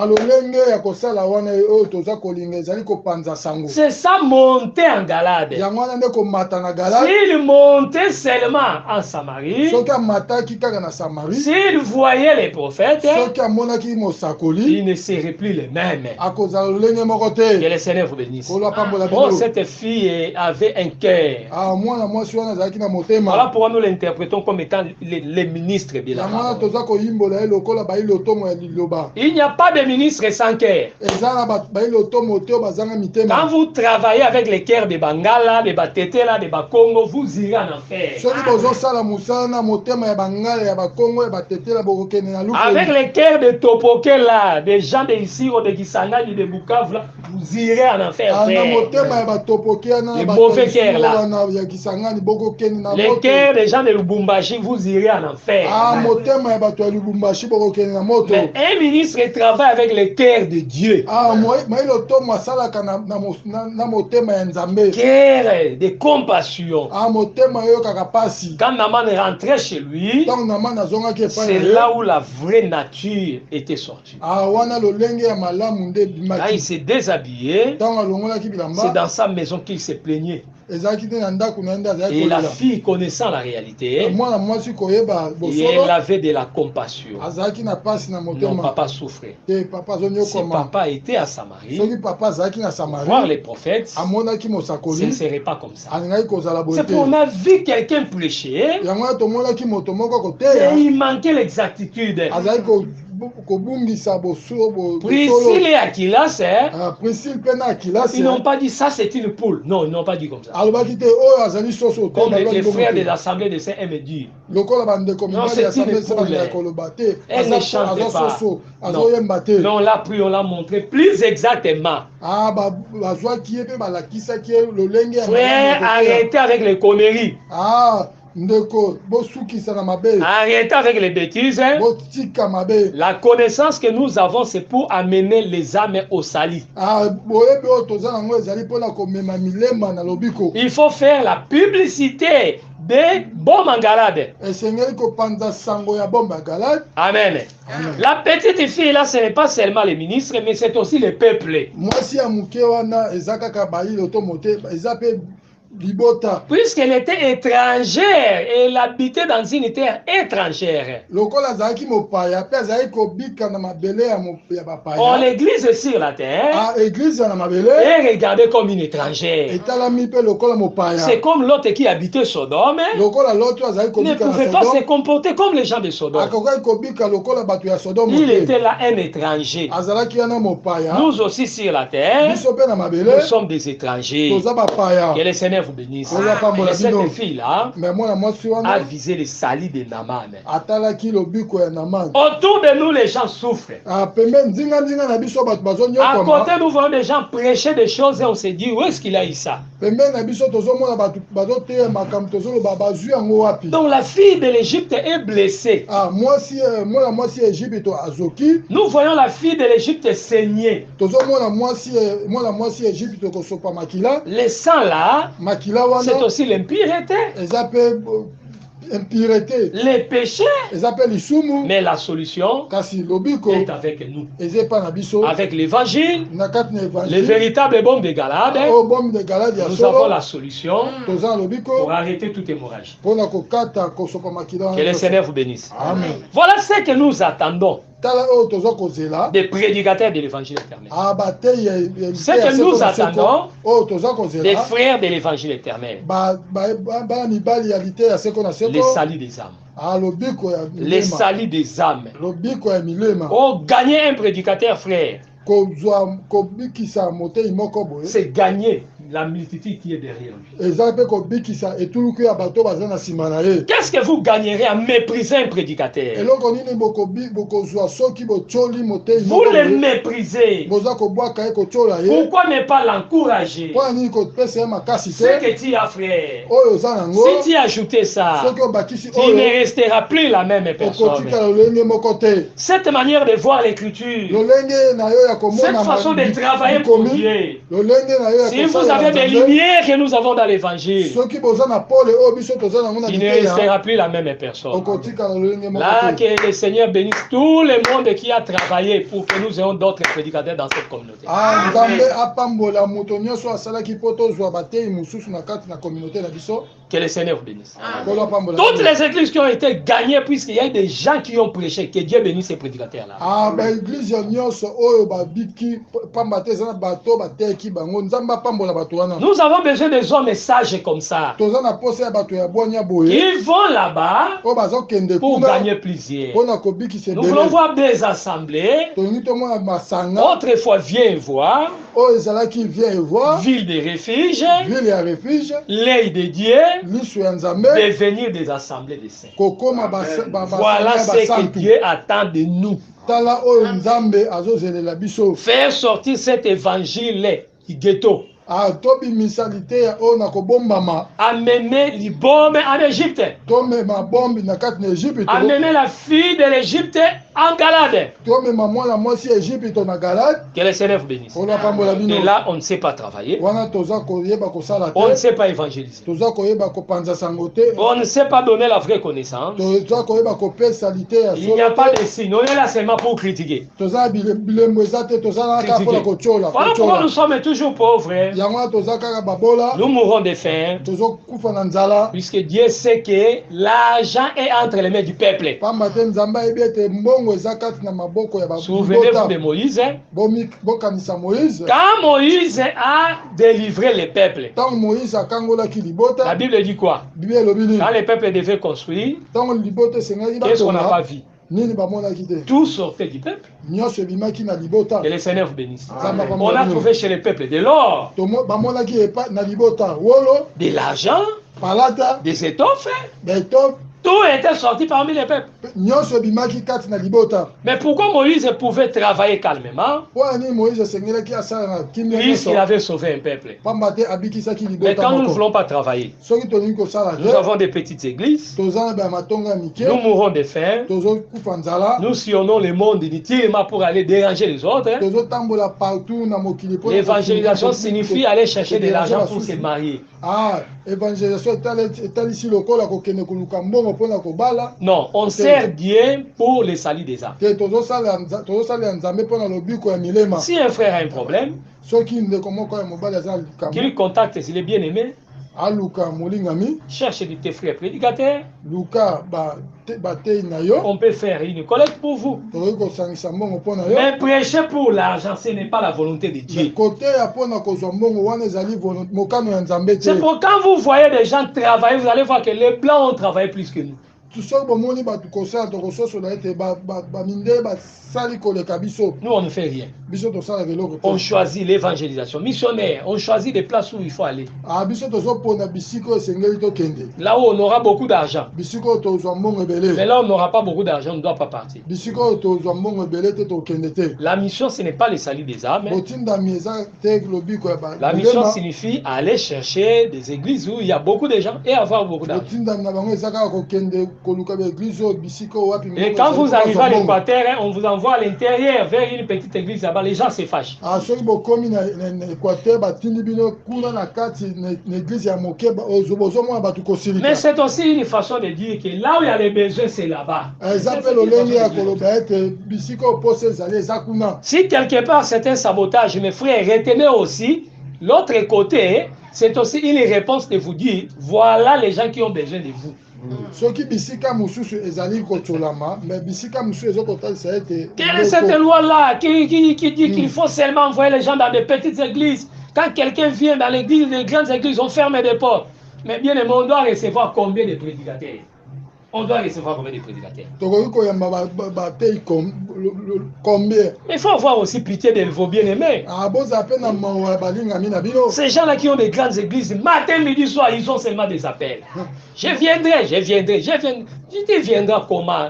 C'est ça monter en Galade. S'il montait seulement en Samarie, s'il voyait les prophètes, il ne serait plus les mêmes. Que le Seigneur vous bénisse. Bon, cette fille avait un cœur. Voilà pourquoi nous l'interprétons comme étant les ministres de la parole. Il n'y a pas de ministre sans cœur. Quand vous travaillez avec les cœurs de Bangala, de Batetela, de Bakongo, vous irez en enfer. Avec les cœurs de Topokela, des gens de ici ou de Kisangani, de Bukavu, vous irez en enfer. Les mauvais cœurs là. Les cœurs des gens de Lubumbashi, vous irez en enfer. Mais un ministre travaille avec les cœurs de Dieu. Cœur de compassion. Quand Naaman rentrait chez lui, c'est là où la vraie nature était sortie. Quand il s'est déshabillé, c'est dans sa maison qu'il s'est plaigné. Et la fille, connaissant la réalité, et elle avait de la compassion. Non, papa souffrait. Si papa était à Samarie, voir les prophètes, ce ne serait pas comme ça. C'est qu'on a vu quelqu'un prêcher, et il manquait l'exactitude. kobungisa bosolo. Priscille et Aquilas, hein, Priscille pe na Akilas. ils n'ont pas dit ça, c'est une poule. Non, ils n'ont pas dit comme ça. Alobaki te oyo azali soso te. Comme les frères des assemblées de Saint aiment dire. Lokola bandeko mibali ya assemblée se banda koloba te. Elle ne chante pas. Soso azoyemba te. Mais on l'a pris, on l'a montré plus exactement. Ah bazwaki ye pe balakisaki ye lolenge ya Frère, arrêtez avec les conneries. Ah ndeko bosukisa na mabe. Arrêtez avec les bêtises. Hein. Botika mabe. La connaissance que nous avons, c'est pour amener les âmes au salut. Ah boyebe o toza nango ezali pona komema milema na lobiko. Il faut faire la publicité des bombes en galade. Esengeli kopanza sango ya bombe ya galade. Amen. La petite fille là, ce n'est pas seulement les ministres, mais c'est aussi le peuple. Mwasi ya muke wana ezaka ka bayilo to mote ezape libota. Puisqu'elle était étrangère et elle habitait dans une terre étrangère. Lokola zaki mopaya pe zaki kobika na mabele ya bapaya. On l'église sur la terre. Ah église na mabele. Et regardait comme une étrangère. Etalami pe lokola mopaya. C'est comme l'autre qui habitait Sodome. Lokola l'autre zaki Ne kobika na pouvait pas se Sodome. comporter comme les gens de Sodome. Akokai kobika lokola batu ya Sodome. Il était là un étranger. Azalaki yana mopaya. Nous aussi sur la terre, Biso pe na mabele. nous sommes des étrangers. Toza bapaya. Que le Seigneur vous bénisse. Et cette fille-là Mais moi, mwasi a wana visé le salut de Naaman. atalaki lobiko ya Naaman. Autour de nous, les gens souffrent. Pembeni nzinga na biso bato À bazonyokoma. côté, nous voyons des gens prêcher des choses et on se dit, où est-ce qu'il a eu ça? Pembeni na biso tozomona bato bazoteya makambo tozoloba bazwi yango wapi. Donc la fille de l'Égypte est blessée. Mwasi mwana mwasi ya Egypte azoki. Nous voyons la fille de l'Égypte saigner. Tozomona mwasi ya Egypte kosopa makila. Le sang là, Makila c'est wana aussi l'impureté, eza pe impureté. les péchés. Eza pe lisumu. Mais la solution Kasi lobiko est avec nous. eza pa na biso. Avec l'évangile, Na kati na les évangile. véritables bombes de Galade, O bombe de galade ya nous avons solo. la solution Toza lobiko. pour arrêter toute hémorragie. Pona kokata kosopa makila. Que le Seigneur vous bénisse. Amen. Voilà ce que nous attendons Tala oyo toza kozela. des prédicateurs de l'évangile éternel, Bateyi ya Ce que nous attendons oyo toza des kozela. frères de l'évangile éternel, Bana mibali ya lite ya seko na les seko. saluts des âmes, Lobiko ya les milema. saluts des âmes. Lobiko ya milema. Oh, gagner un prédicateur, frère, Kozwa kobikisa motei moko boye. c'est gagner la multitude qui est derrière lui. Eza pe kobikisa etuluku ya bato baza na nsima na ye. Qu'est-ce que vous gagnerez à mépriser un prédicateur? Eloko nini bokozwa soki botyoli motei Vous moko le boye. méprisez. Boza kobwaka ye kotyola ye. Pourquoi ne pas l'encourager? Mpona nini kopesa ye makasi Ce te. que tu as, frère, Oyo oza nango. si tu as ajouté ça, Soki obakisi tu oyo. ne resteras plus la même personne. Okotika lolenge moko te. Cette manière de voir l'écriture, Lolenge na yo ya komona cette façon de travailler pour Dieu, lolenge na yo ya si vous avez des lumières que nous avons dans l'évangile, soki boza na pole oyo biso toza nango na tu ne liteya resteras plus la même personne. okotika lolenge moko Là, te. que le Seigneur bénisse tout le monde qui a travaillé pour que nous ayons d'autres prédicateurs dans cette communauté. Nzambe apambola moto nyonso asalaki po tozwa bateyi mosusu na kati na communauté na biso. Que le Seigneur vous bénisse. Kolo apambola. Toutes les églises qui ont été gagnées, puisqu'il y a des gens qui ont prêché, que Dieu bénisse ces prédicateurs-là. Baeglise ya nyonso oyo babiki pamba te eza na bato bateki bango Nzambe apambola bato wana. Nous avons besoin des hommes sages comme ça. Toza na posa ya bato ya bwanya boye. Ils vont là-bas Oyo bazokende pour kuna gagner plusieurs. mpona kobikisa Nous voulons ebele. voir des assemblées. Tolingi tomona masanga Autrefois, viens voir. oyo ezalaki vient voir Ville de refuge. ville ya refuge L'œil de Dieu. liso ya Nzambe Devenir des assemblées de saints. kokoma Voilà ce que basantu. Dieu attend de nous. Tala oyo Nzambe azozelela biso. Faire sortir cet évangile du ghetto. Tobimisa liteya oyo na kobombama. Amener les bombes en Égypte. Tomema bombi na kati na Egypte. Amener la fille de l'Égypte en Galade. Tomema mwana mwasi ya Egypte na Galade. Que le Seigneur vous bénisse. Ola pambola bino. Et là, on ne sait pas travailler. Wana toza koyeba kosala On ne te. sait pas évangéliser. Toza koyeba kopanza sango te. On ne sait pas donner la vraie connaissance. Toza koyeba kopesa liteya Il n'y a pas solo. de signe. On est là seulement pour critiquer. Toza bilembo eza te toza na kaka mpona kotyola. Voilà pourquoi nous sommes toujours pauvres. Yango wana toza kaka babola. Nous mourrons de faim. Tozokufa na nzala. Puisque Dieu sait que l'argent est entre les mains du peuple. Pamba te Nzambe ayebi ete mbongo eza kati na maboko ya Souvenez-vous de Moïse. bokanisa Moïse. Quand Moïse a délivré le peuple, Ntango Moïse akangolaki la libota. Bible dit quoi? Bible elobi nini? Quand le peuple devait construire, Ntango libota esengaki qu'est-ce qu'on n'a batonga. pas vu? nini bamonaki te Tout sortait du peuple. nyonso ebimaki na libota Que le Seigneur vous bénisse. Nzambe On a apambola bino. trouvé chez le peuple de l'or, bamonaki na libota wolo de l'argent, palata des étoffes. beto Tout était sorti parmi les peuples. nyonso ebimaki kati na libota Mais pourquoi Moïse pouvait travailler calmement mpo nini moïse asengelaki asala na kimia puisqu'il nyonso avait sauvé un peuple? pamba te abikisaki Mais libota quand nous ne moko voulons pas travailler, soki tolingi kosala nous te avons des petites églises, toza na bamatongo ya mike nous mourons de faim, tozokufa nzala nous sillonnons le monde inutilement pour aller déranger les autres. tozotambola partout na mokili mpo na L'évangélisation kosunga signifie aller chercher de déranger l'argent pour basusu. se marier. Ah, évangélisation etalisi lokola kokende koluka mbongo mpona kobala Non, on sert Dieu pour le salut des âmes. te tozosalela nzambe mpona lobiko ya milema Si un frère a un problème, soki ndeko moko ya mobali aza na likambo qu'il contacte s'il est bien aimé, aluka molingami cherche de tes frères prédicateurs, luka batei na yo on peut faire une collecte pour vous. tokoki kosangisa mbongo mpona yo Mais prêcher pour l'argent, ce n'est pas la volonté de Dieu. koteya mpona kozwa mbongo wana ezali mokano ya nzambe te C'est pour quand vous voyez des gens travailler, vous allez voir que les blancs ont travaillé plus que nous. soki bomoni bato kosala tokososola ete bamindele basali koleka biso Nous, on ne fait rien. biso tosalaka eloko On te choisit l'évangélisation. Missionnaire, on choisit des places où il faut aller. biso tozopona bisika oyo esengeli tokende Là où on aura beaucoup d'argent. bisika oyo tozwa mbongo Mais ebele là où on n'aura pas beaucoup d'argent, on ne doit pas partir. bisika oyo tozwa mbongo ebele te tokende te La mission, ce n'est pas le salut des âmes. Hein. botindami eza te lobiko ya La mission bilema signifie aller chercher des églises où il y a beaucoup de gens et avoir beaucoup d'argent. botindami na bango eza kaka kokende koluka baeglise oyo bisika oyo wapi Et quand vous arrivez à l'Équateur, hein, on vous envoie à l'intérieur vers une petite église là-bas. Les gens se fâchent. soki bokomi na équateur batindi bino kuna na kati na église ya moke bozomona bato Mais kosilika c'est aussi une façon de dire que là où il y a les besoins, c'est là-bas. eza mpe lolenge ya koloba ete bisika oyo posa ezali eza kuna Si quelque part c'est un sabotage, mes frères, retenez aussi l'autre côté, c'est aussi une réponse de vous dire, voilà les gens qui ont besoin de vous. soki bisika mosusu ezali kotolama mais bisika mosusu ezokotalisa ete Quelle est cette loi-là qui dit qu'il faut seulement envoyer les gens dans des petites églises? Quand quelqu'un vient dans l'église, les grandes églises, on ferme des portes. Mais bien aimé, on doit recevoir combien de prédicateurs? On doit recevoir combien de prédicateurs? tokoki koyamba batei combien Il faut avoir aussi pitié de vos bien-aimés. bozala mpe na mawa ya balingami na bino Ces gens-là qui ont des grandes églises, matin, midi, soir, ils ont seulement des appels. Je viendrai. Tu viendras comment?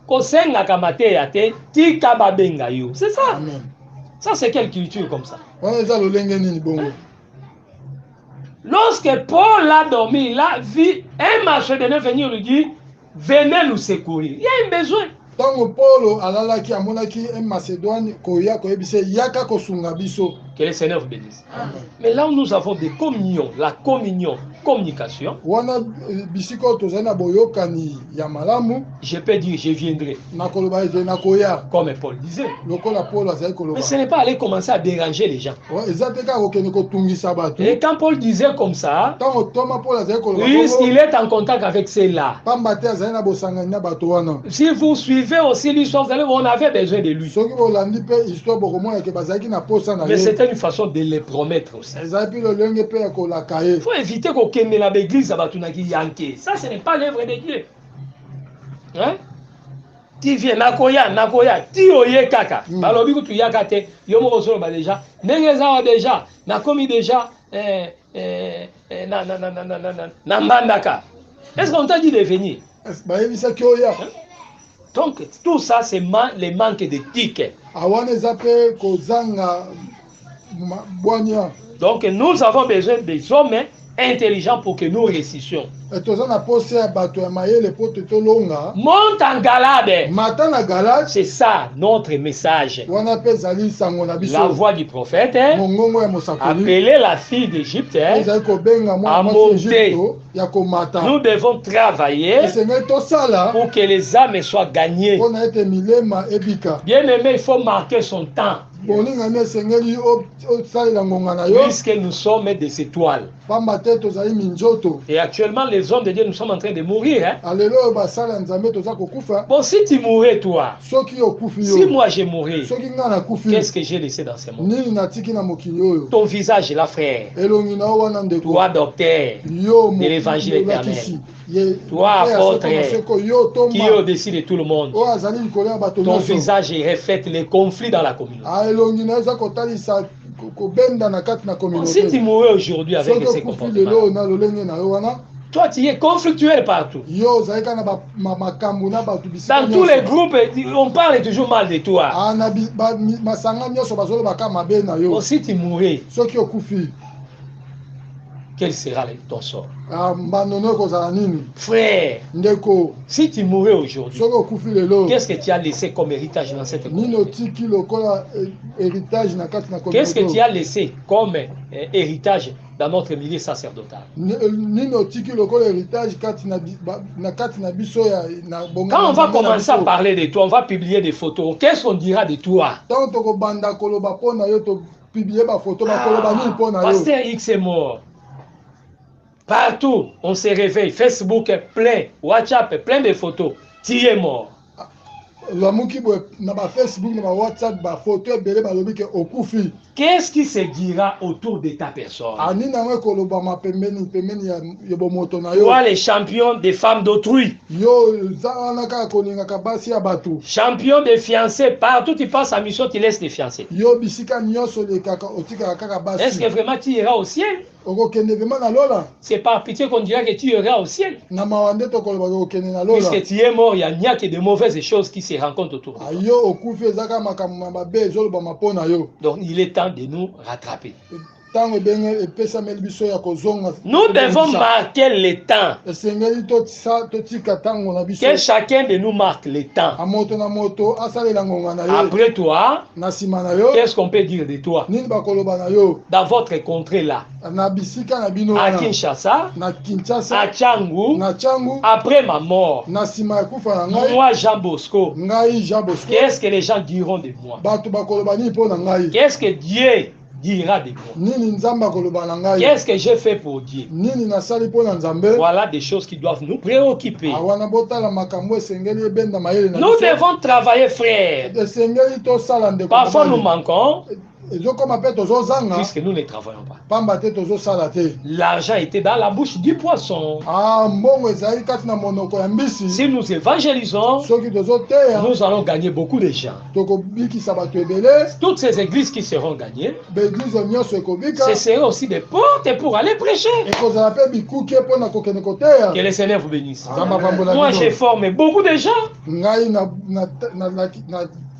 Kosenga kamate yate, tika babenga yo. C'est ça. amen Ça, c'est quelle culture comme ça? wana eza lolenge nini bongo Lorsque Paul a dormi, il a vu un Macédonien venir lui dire, venez nous secourir. Il y a un besoin. ntango polo alalaki amonaki macédoine koya koyebisa yaka kosunga biso Que le Seigneur vous bénisse. Mais là où nous avons des communions, la communion, communication, wana bisika oyo tozali na boyokani ya malamu je peux dire, je viendrai, na koloba ete nakoya comme Paul disait. lokola polo azali Mais koloba ce n'est pas aller commencer à déranger les gens. eza te kaka kokende kotungisa bato Et quand Paul disait comme ça, ntango toma polo azali koloba puisqu'il est en contact avec ceux-là, pamba te azali na bosangani na bato wana si vous suivez aussi l'histoire, vous allez voir, on avait besoin de lui. soki bolandi mpe histoire bokomona ke bazalaki na posa na Mais ye c'était une façon de les promettre aussi. ezali mpe lolenge mpe ya kolaka ye Il faut éviter qu'on kende la l'église à Batunaki Yanké. Ça, ce n'est pas l'œuvre de Dieu. Hein? Tu viens, Nakoya, ti oye kaka. Balobi kutu yakate, yomo kosolo ba déjà. Nengezawa déjà, nakomi déjà, na mbandaka. Est-ce qu'on t'a dit de venir? bayebisaki oya Donc, tout ça, c'est le manque de tickets. awana eza mpe kozanga bwania Donc, nous avons besoin des hommes intelligents pour que nous réussissions. toza na posa ya bato ya mayele mpo te tolonga Monte en Galade. mata na galate C'est ça notre message. wana mpe ezali sango na La biso voix du prophète, mongongo ya mosakoli appeler la fille d'Égypte, ezali kobenga mwana à mwasi monter. Egypto ya komata nous devons travailler esengeli tosala pour que les âmes soient gagnées. mpona ete milema ebika Bien aimé, il faut marquer son temps. boningani esengeli osalela ngonga na yo puisque nous sommes des étoiles. pamba te tozali minzoto Et actuellement, les hommes de Dieu, nous sommes en train de mourir. Hein? alelo oyo basala nzambe toza kokufa Bon, si tu mourais, toi, soki okufi si yo moi j'ai mouru, soki nga nakufi qu'est-ce que j'ai laissé dans ce monde? nini natiki na mokili oyo Ton visage, là, frère. elongi na yo wana ndeko Toi, docteur, yo de l'évangile molakisi éternel. Toi, apôtre, yo qui est tomba au-dessus de tout le monde. oyo azali likolo ya bato Ton nyonso visage reflète les conflits dans la communauté. elongi na yo eza kotalisa kobenda na kati na Bon, si communauté tu mourais aujourd'hui avec soki ces okufi lelo comportements, na lolenge na yo wana toi, tu es conflictuel partout. yo ozali kaka na makambo na bato bisika Dans tous les nyonso. groupes, on parle toujours mal de toi. Na masanga nyonso bazolobaka mabe na yo Bon, si tu mourais, soki okufi quel sera ton sort? mbanono ekozala nini Frère, ndeko si tu mourais aujourd'hui, soki okufi lelo qu'est-ce que tu as laissé comme héritage dans cette nini communauté? otiki lokola héritage na kati na Qu'est-ce que tu communauté as laissé comme héritage dans notre milieu sacerdotal? nini otiki lokola héritage kati na biso ya na bongo Quand on va commencer à parler de toi, on va publier des photos. Qu'est-ce qu'on dira de toi? ntango tokobanda koloba mpo na yo topiblie bafoto bakoloba nini mpo na yo Pasteur X est mort. Partout, on se réveille. Facebook est plein. WhatsApp est plein de photos. Tu es mort. lamuki boye na bafacebook na bawhatsapp bafoto ebele balobi ke okufi Qu'est-ce qui se dira autour de ta personne? ani nango ekolobama pembeni ya bomoto na yo Toi, les champions des femmes d'autrui, yo eza wana kaka kolingaka basi ya bato champion des fiancés, partout tu passes à mission, tu laisses les fiancés. yo bisika nyonso lekaka otikaka kaka Est-ce que basi vraiment tu iras au ciel? okokende vraimen na lola C'est par pitié qu'on dira que tu iras au ciel. na mawa nde tokoloba okokende na lola Puisque tu es mort, il n'y a que de mauvaises choses qui se rencontrent autour de toi. yo okufi eza kaka makambo mabe ezolobama mpo na yo Donc il est temps de nous rattraper. ntango ebenge epesameli biso ya kozonga Nous devons marquer le temps. esengeli totika ntango na biso Que chacun de nous marque le temps. moto na moto asalela ngonga na ye Après toi, na nsima na yo qu'est-ce qu'on peut dire de toi? nini bakoloba na yo Dans votre contrée là, na bisika na bino à wana Kinshasa, na Kinshasa à Tchangou, na Tchangu après ma mort, na nsima ya kufa na ngai moi Jean Bosco, ngai Jean Bosco qu'est-ce que les gens diront de moi? bato bakoloba nini mpo na ngai Qu'est-ce que Dieu dira de moi? nini nzambe akoloba na ngai Qu'est-ce que j'ai fait pour Dieu? nini nasali mpo na nzambe Voilà des choses qui doivent nous préoccuper. wana botala makambo esengeli ebenda mayele na Nous devons travailler, frère. esengeli tosala ndeko Parfois nous manquons ezokoma mpe tozozanga puisque nous ne travaillons pas. pamba te tozosala te L'argent était dans la bouche du poisson. mbongo ezali kati na monoko ya mbisi Si nous évangélisons, soki tozoteya nous allons gagner beaucoup de gens. tokobikisa bato ebele Toutes ces églises qui seront gagnées, baeglize nyonso ekobika ce seront aussi des portes pour aller prêcher. ekozala mpe bikuke mpona kokende koteya Que le Seigneur vous bénisse. Nzambe apambola Moi, bino. j'ai formé beaucoup de gens. ngai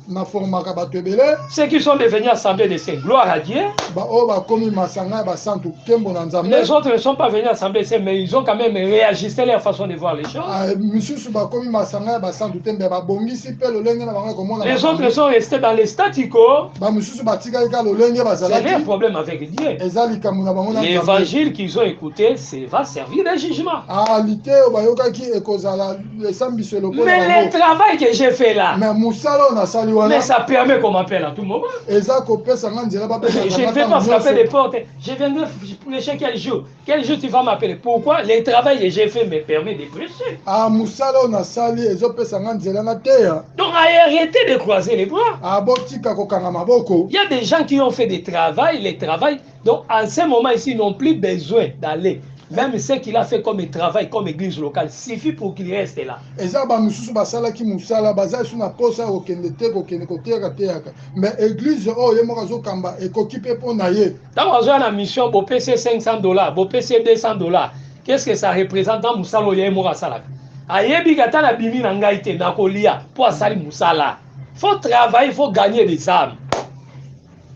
naformaka bato ebele Ceux qui sont devenus assemblés de saints, gloire à Dieu. oyo bakomi masanga ya basantu nkembo na nzambe Les autres ne sont pas venus assemblés de saints, mais ils ont quand même réajusté leur façon de voir les choses. misusu bakomi masanga ya basantu te mbe babongisi mpe lolenge na bango ya komona Les autres sont restés dans les statu quo. bamisusu batikali ka lolenge C'est bazalaki leur problème avec Dieu. eza likambo na bango na nzambe L'évangile qu'ils ont écouté, ça va servir de jugement. lite oyo bayokaki ekozala esambiso lokola Mais le bango travail que j'ai fait là, me mosala oyo nasali wana mais ça permet qu'on m'appelle à tout moment. eza kopesa nga nzela Je ne vais pas frapper des portes. Je viendrai prêcher quel jour? Quel jour tu vas m'appeler? Pourquoi? Le travail que j'ai fait me permet de prêcher. mosala oyo nasali ezopesa nga nzela na teya Donc arrêtez de croiser les bras. botika kokanga maboko Il y a des gens qui ont fait des travail, les travail. Donc en ce moment ici, ils n'ont plus besoin d'aller. Même ce qu'il a fait comme travail, comme église locale, suffit pour qu'il reste là. eza bamisusu basalaki mosala baza su na posa ya kokende te kokende koteyaka teyaka me eglize oyo ye moko azokamba ekoki mpe mpo na ye Dans la mission, vous payez $500, vous payez $200. Qu'est-ce que ça représente dans Moussalo Yemora Salak? Ayebi Gatana Bimi Nangaite, Nakolia, pour Sali Moussala. Il faut travailler, il faut gagner des âmes.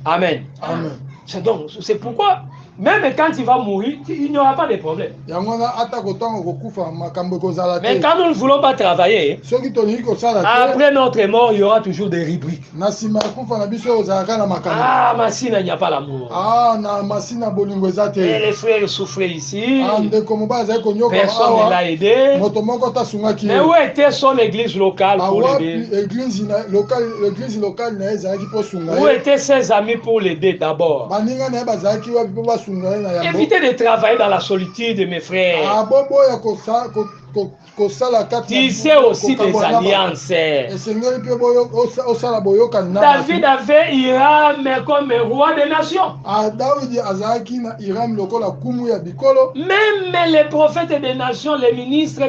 Amen. amen Donc, c'est pourquoi Même quand il va mourir, il n'y aura pas de problème. Mais quand nous ne voulons pas travailler, après notre mort, il y aura toujours des rubriques. Ah, Massina, il n'y a pas l'amour. Et les frères souffraient ici. Personne ne l'a aidé. Mais où était son église locale pour l'aider? Où étaient ses amis pour l'aider d'abord? Évitez de travailler dans la solitude, mes frères. Tissez aussi des alliances. David avait Hiram comme roi des nations. Même les prophètes des nations, les ministres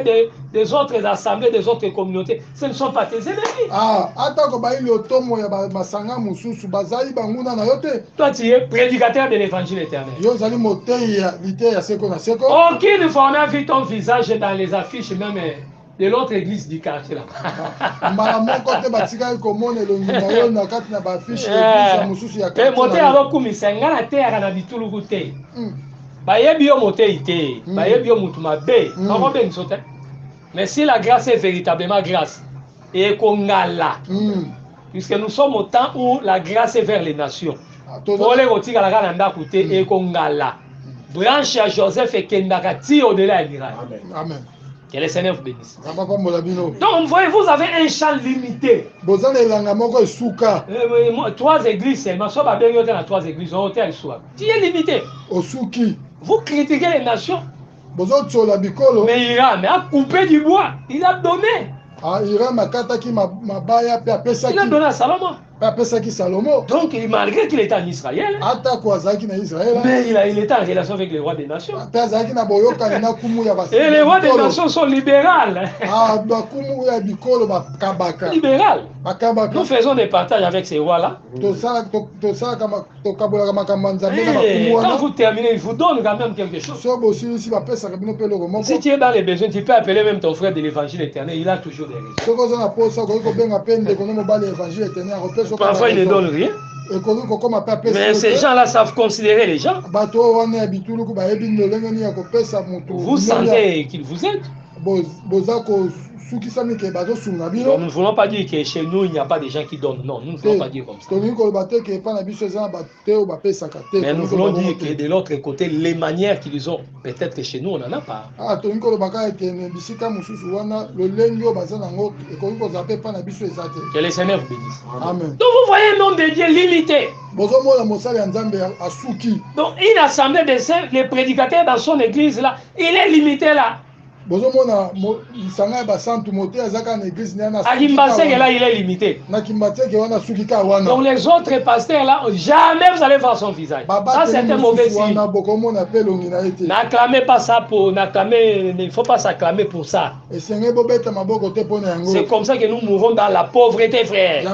des autres assemblées, des autres communautés, ce ne sont pas tes ennemis. Toi, tu es prédicateur de l'évangile éternel. Aucune fois on a vu ton visage dans les affiches même de l'autre église du quartier là. Moté alors comme sengana terre na bituluku te. Bayebi yo moté ité, bayebi yo mutuma be, on ben sote. Mais si la grâce est véritablement grâce et kongala. Puisque nous sommes au temps où la grâce est vers les nations. Pour les rôtis à la Galanda côté et kongala. Branche à Joseph et Kendakati au-delà de l'Irak. Amen. Que le Seigneur vous bénisse. Donc, voyez, vous avez un champ limité. 3 églises seulement. Soit bien il y a 3 églises, on est soit. Tu es limité. Vous critiquez les nations. Mais Hiram a coupé du bois. Il a donné. Il a donné à Salomon. Donc, malgré qu'il était en Israël, mais il était en relation avec les rois des nations. Et les rois des nations sont libérales. Libérales. Nous faisons des partages avec ces rois-là. Quand vous terminez, ils vous donnent quand même quelque chose. Si tu es dans les besoins, tu peux appeler même ton frère de l'évangile éternel. Il a toujours des raisons. Parfois, il ne donne rien. Mais ces gens-là savent considérer les gens. Vous sentez qu'ils vous aident. Donc, nous ne voulons pas dire que chez nous, il n'y a pas de gens qui donnent. Non, nous ne voulons pas dire comme ça. Mais nous voulons dire que de l'autre côté, les manières qu'ils ont, peut-être que chez nous, on n'en a pas. Que le Seigneur vous bénisse. Amen. Donc, vous voyez un homme de Dieu limité. Donc, une assemblée de saints, les prédicateurs dans son église, là, il est limité là. Donc là, il est limité. Donc les autres pasteurs là, jamais vous allez voir son visage. Ça c'est un mauvais signe. N'acclamez pas ça pour n'acclamer, il ne faut pas s'acclamer pour ça. C'est comme ça que nous mourrons dans la pauvreté, frère.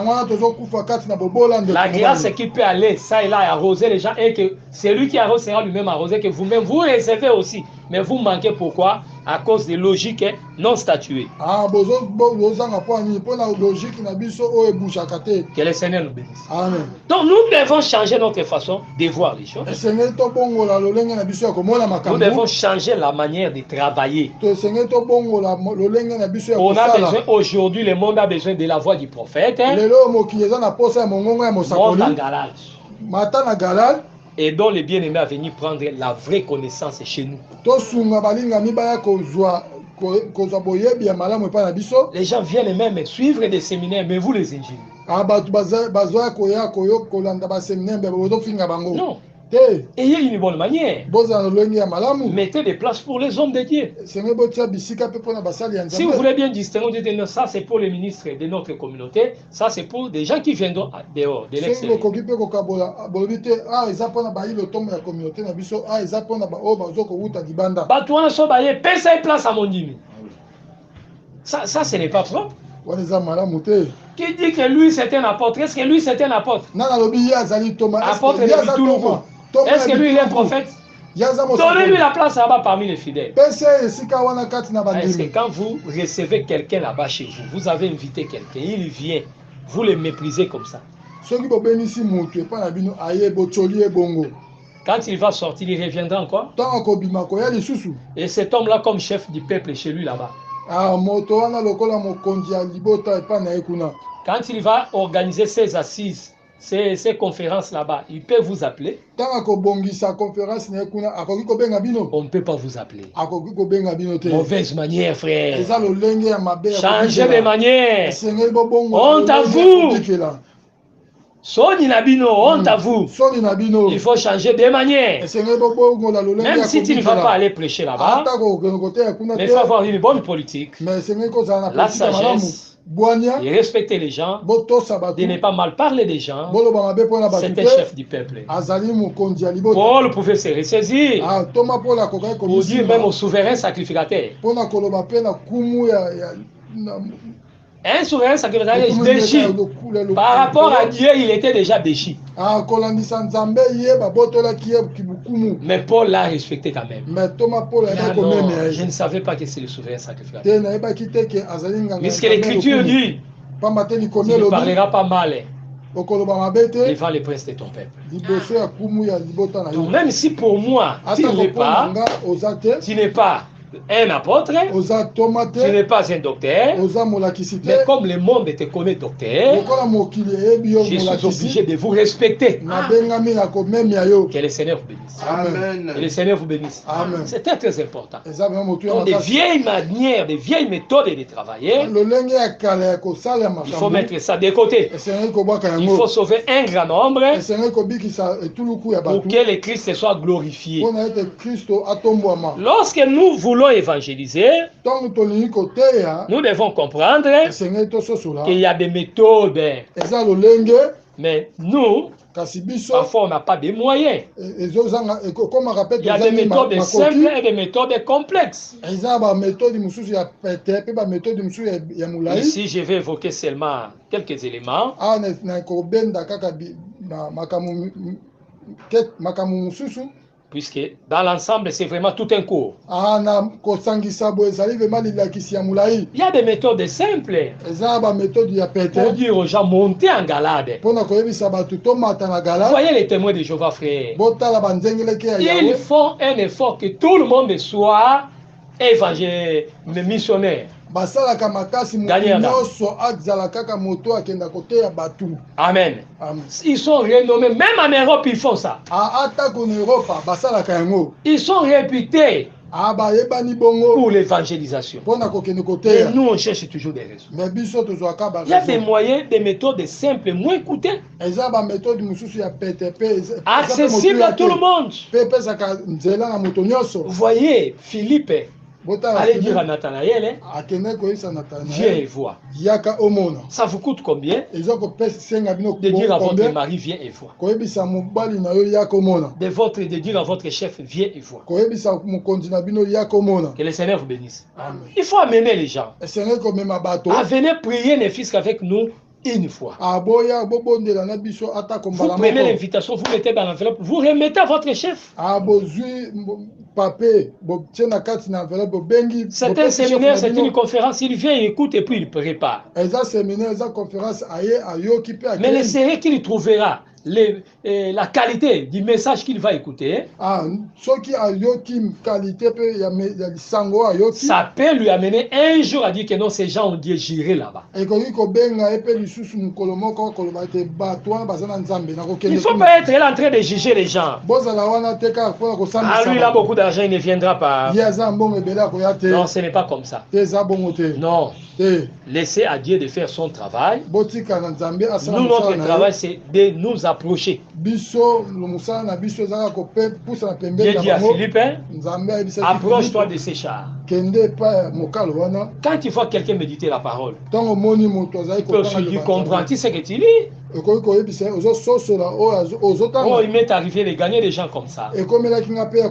La grâce qui peut aller ça et là arroser les gens et que celui qui arrose sera lui-même arrosé, que vous-même vous recevez aussi. Mais vous manquez pourquoi? À cause des logiques non statuées. Que le Seigneur nous bénisse. Amen. Donc nous devons changer notre façon de voir les choses. Nous devons changer la manière de travailler. On a besoin, aujourd'hui, le monde a besoin de la voix du prophète. Monte en garage. Et dont les bien-aimés à venir prendre la vraie connaissance chez nous. Les gens viennent même suivre des séminaires, mais vous les ingénieurs. Non. Ayez une bonne manière. Mettez des places pour les hommes de Dieu. Si vous voulez bien distinguer, ça c'est pour les ministres de notre communauté, ça c'est pour des gens qui viennent dehors, de l'extérieur. Ça ce n'est pas propre. Qui dit que lui c'est un apôtre? Est-ce que lui c'est un apôtre? Apôtre de Bitoulougou. Est-ce que lui il est prophète? Donnez-lui la place là-bas parmi les fidèles. Est-ce que quand vous recevez quelqu'un là-bas chez vous, vous avez invité quelqu'un, il vient, vous le méprisez comme ça? Quand il va sortir, il reviendra encore. ntango akobima koya lisusu Et cet homme-là, comme chef du peuple chez lui là-bas, moto wana lokola mokonzi ya libota epai na ye kuna quand il va organiser ses assises, ses conférences là-bas, il peut vous appeler. ntango akobongisa conférence na ye kuna akoki kobenga bino On ne peut pas vous appeler. akoki kobenga bino te Mauvaise manière, frère. eza lolenge ya mabe ya Changez de manière. esengeli bobongo Honte à vous. kobikela Soni Nabino, honte à vous. soni na bino Il faut changer de manière. esengeli bobongola lolenge Même ya si tu ne vas pas aller prêcher là-bas, ata kokende koteya kuna mais il te faut avoir une bonne politique, mais esengeli kozala na la politique ya malamu sagesse, bwania et respecter les gens, botosa de ne bato pas mal parler des gens. boloba mabe mpona bato C'est un te chef du peuple. azali mokonzi ya libota Paul pouvait se ressaisir toma mpona akokaki pour dire même komisima au souverain sacrificateur. mpona koloba mpe na kumu ya Un souverain sacrificateur est déchu. Par rapport à Dieu, il était déjà déchu. kolandisa nzambe ye babotolaki ye kibukumu Mais Paul l'a respecté quand même. mais toma polo Ah ayebaki non, komemea je ye ne savais pas que c'est le souverain sacrificateur. te nayebaki te ke azali nganga Puisque l'écriture dit, pamba te likomi tu ne elobi parleras pas mal okoloba mabe te devant les princes de ton peuple. liboso ya kumu ya libota na Donc yo même si pour moi, tu ata n'es pas, koponanga oza te tu n'es pas un apôtre, oza toma tu te n'es pas un docteur, oza molakisi te mais comme le monde te connaît docteur, lokola mokili eyebi yo je suis obligé molakisi de vous respecter. nabengami na komemia yo Que le Seigneur vous bénisse. amen Que le Seigneur vous bénisse. Amen. C'est très très important. eza vraiment motu ya Donc des makasi vieilles manières, des vieilles méthodes de travailler, lolenge ya kala ya kosala ya il faut makambo mettre ça de côté. esengeli kobwaka Il yango faut sauver un grand nombre esengeli kobikisa etuluku ya pour bato que le Christ soit glorifié. mpona ete kristo atombwama Lorsque nous voulons évangéliser, ntango tolingi koteya nous devons comprendre esengeli tososola qu'il y a des méthodes. eza lolenge Mais nous, kasi biso parfois, on n'a pas de moyens. ezozanga ekomaka mpe Il y a des tozangi méthodes simples makoki et des méthodes complexes. eza baméthode mosusu ya pete mpe baméthode mosusu ya molai Ici, je vais évoquer seulement quelques éléments. awa na kobenda kaka makambo mosusu Puisque dans l'ensemble, c'est vraiment tout un cours. na kosangisa boye ezali vraimen lilakisi ya molai Il y a des méthodes simples eza baméthode ya pour pete dire aux gens, montez en galade. mpona koyebisa bato tomata na gala Voyez les témoins de Jéhovah, frère. botala banzengeleke ya Ils yawe font un effort que tout le monde soit évangile, missionnaire. basalaka makasi moto Daniel. nyonso azala kaka moto akenda koteya bato Amen. Ils sont renommés, même en Europe, ils font ça. atako na eropa basalaka yango Ils sont réputés bayebani bongo pour l'évangélisation. mpona kokende Et koteya nous, on cherche toujours des raisons. mais biso tozwaka Il y a des baraison moyens, des méthodes simples, moins coûteuses, eza baméthode mosusu ya pete mpe accessibles à tout le monde. mpe epesaka nzela na moto nyonso Vous voyez, Philippe, botala allez dire à Nathanaël, akende koyebisa viens natanael et vois. yaka omona Ça vous coûte combien eza kopesenga bino de dire à votre combien mari, viens et vois. koyebisa mobali na yo yaka omona De dire à votre chef, viens et vois. koyebisa mokonzi na bino yaka omona Que le Seigneur vous bénisse. amen Il faut amener les gens esengeli komema bato à venir prier ne fût qu'avec nous une fois. aboya bobondela na biso atako Vous mbala prenez moko l'invitation, vous mettez dans l'enveloppe, vous remettez à votre chef. bozwi pape botie na kati na enveloppe bobengi C'est un bopesi chef séminaire, na c'est bino. une conférence, il vient, il écoute et puis il prépare. eza séminaire eza conférence aye ayoki mpe Mais le akei sérieux qu'il trouvera, la qualité du message qu'il va écouter, soki ayoki qualité mpe ya lisango ayoki ça peut lui amener un jour à dire que non, ces gens ont Dieu j'irai là-bas. ekoki kobenga ye mpe lisusu mokolo moko koloba ete bato wana baza na nzambe na Il kokende ne faut pas être là en train de juger les gens. bozala wana te kaka mpona Ah, lui, il a kosambisa beaucoup d'argent, il ne viendra pas. ye aza mbongo ebele akoya te Non, ce n'est pas comme ça. te eza bongo te Non, te laissez à Dieu de faire son travail. botika na nzambe asala Nous, notre mosala na travail, ye c'est de nous approcher. biso mosala na biso ezaka kopusa na Dieu pembeni na dit à bango Philippe, hein, nzambe ayebisaki approche-toi de ces chars. kende epai ya mokalo wana Quand tu vois quelqu'un méditer la parole, ntango omoni moto azali tu peux aussi lui comprendre. Tu sais que tu lis. ekoki koyebisa ye ozososola oyo Oh, ozotanga il m'est arrivé de gagner des gens comme ça. ekomelaki nga mpe ya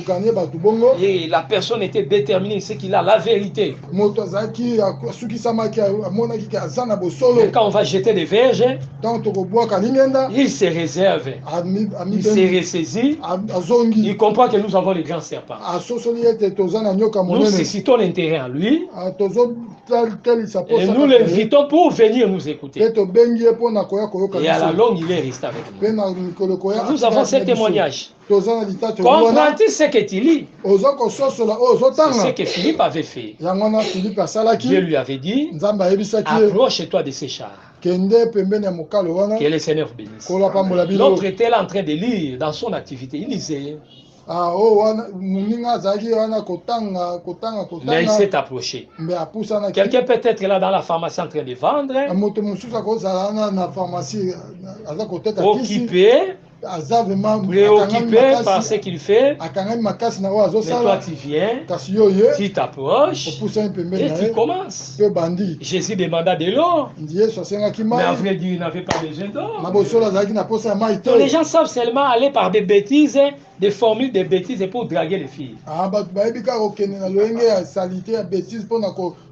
gagner bato bongo. Et la personne était déterminée, c'est qu'il a la vérité. Moto azaki suki samaki amona ki azana bosolo. Et quand on va jeter des verges, Tant to bois kalingenda. il se réserve, il se ressaisit, Azongi. il comprend que nous avons les grands serpents. Asosoli ete tozana nyoka Nous monene. suscitons l'intérêt en lui Tozo tel sa et nous l'invitons pour venir nous écouter. Peto bengi pona koya koyoka. Et à la longue, il est resté avec nous. Pena mikolo koya. Nous avons ce témoignage. Tozana litato. Comprends-tu ce que tu lis? Ozoko sosola C'est ce ozotanga. que Philippe avait fait. Yangona Philippe asalaki. Dieu lui avait dit, Nzamba yebisaki approche-toi de ces chars. kende pembeni ya mokalo wana. Que le Seigneur bénisse. Kola pambola bino. L'autre était là en train de lire dans son activité. Il lisait. Wana muninga azaki wana kotanga. Mais il s'est approché. Mais apusana Quelqu'un peut être là dans la pharmacie en train de vendre, moto mosusu akozala na pharmacie aza koteka kisi occupé, aza vraiment préoccupé par ce qu'il fait. akangami makasi na oyo Mais toi, azosala tu viens, kasi yo ye tu t'approches opusani pembeni et na tu ye commences. mpe bandi Jésus demanda de l'eau. yesu asengaki Mais à mai vrai dire, il n'avait pas besoin na d'eau. bosolo azalaki na posa ya mai Donc les te gens savent seulement aller par des bêtises, des formules de bêtises pour draguer les filles. bato bayebi kaka kokende na loyenge ya salite ya bétise mpona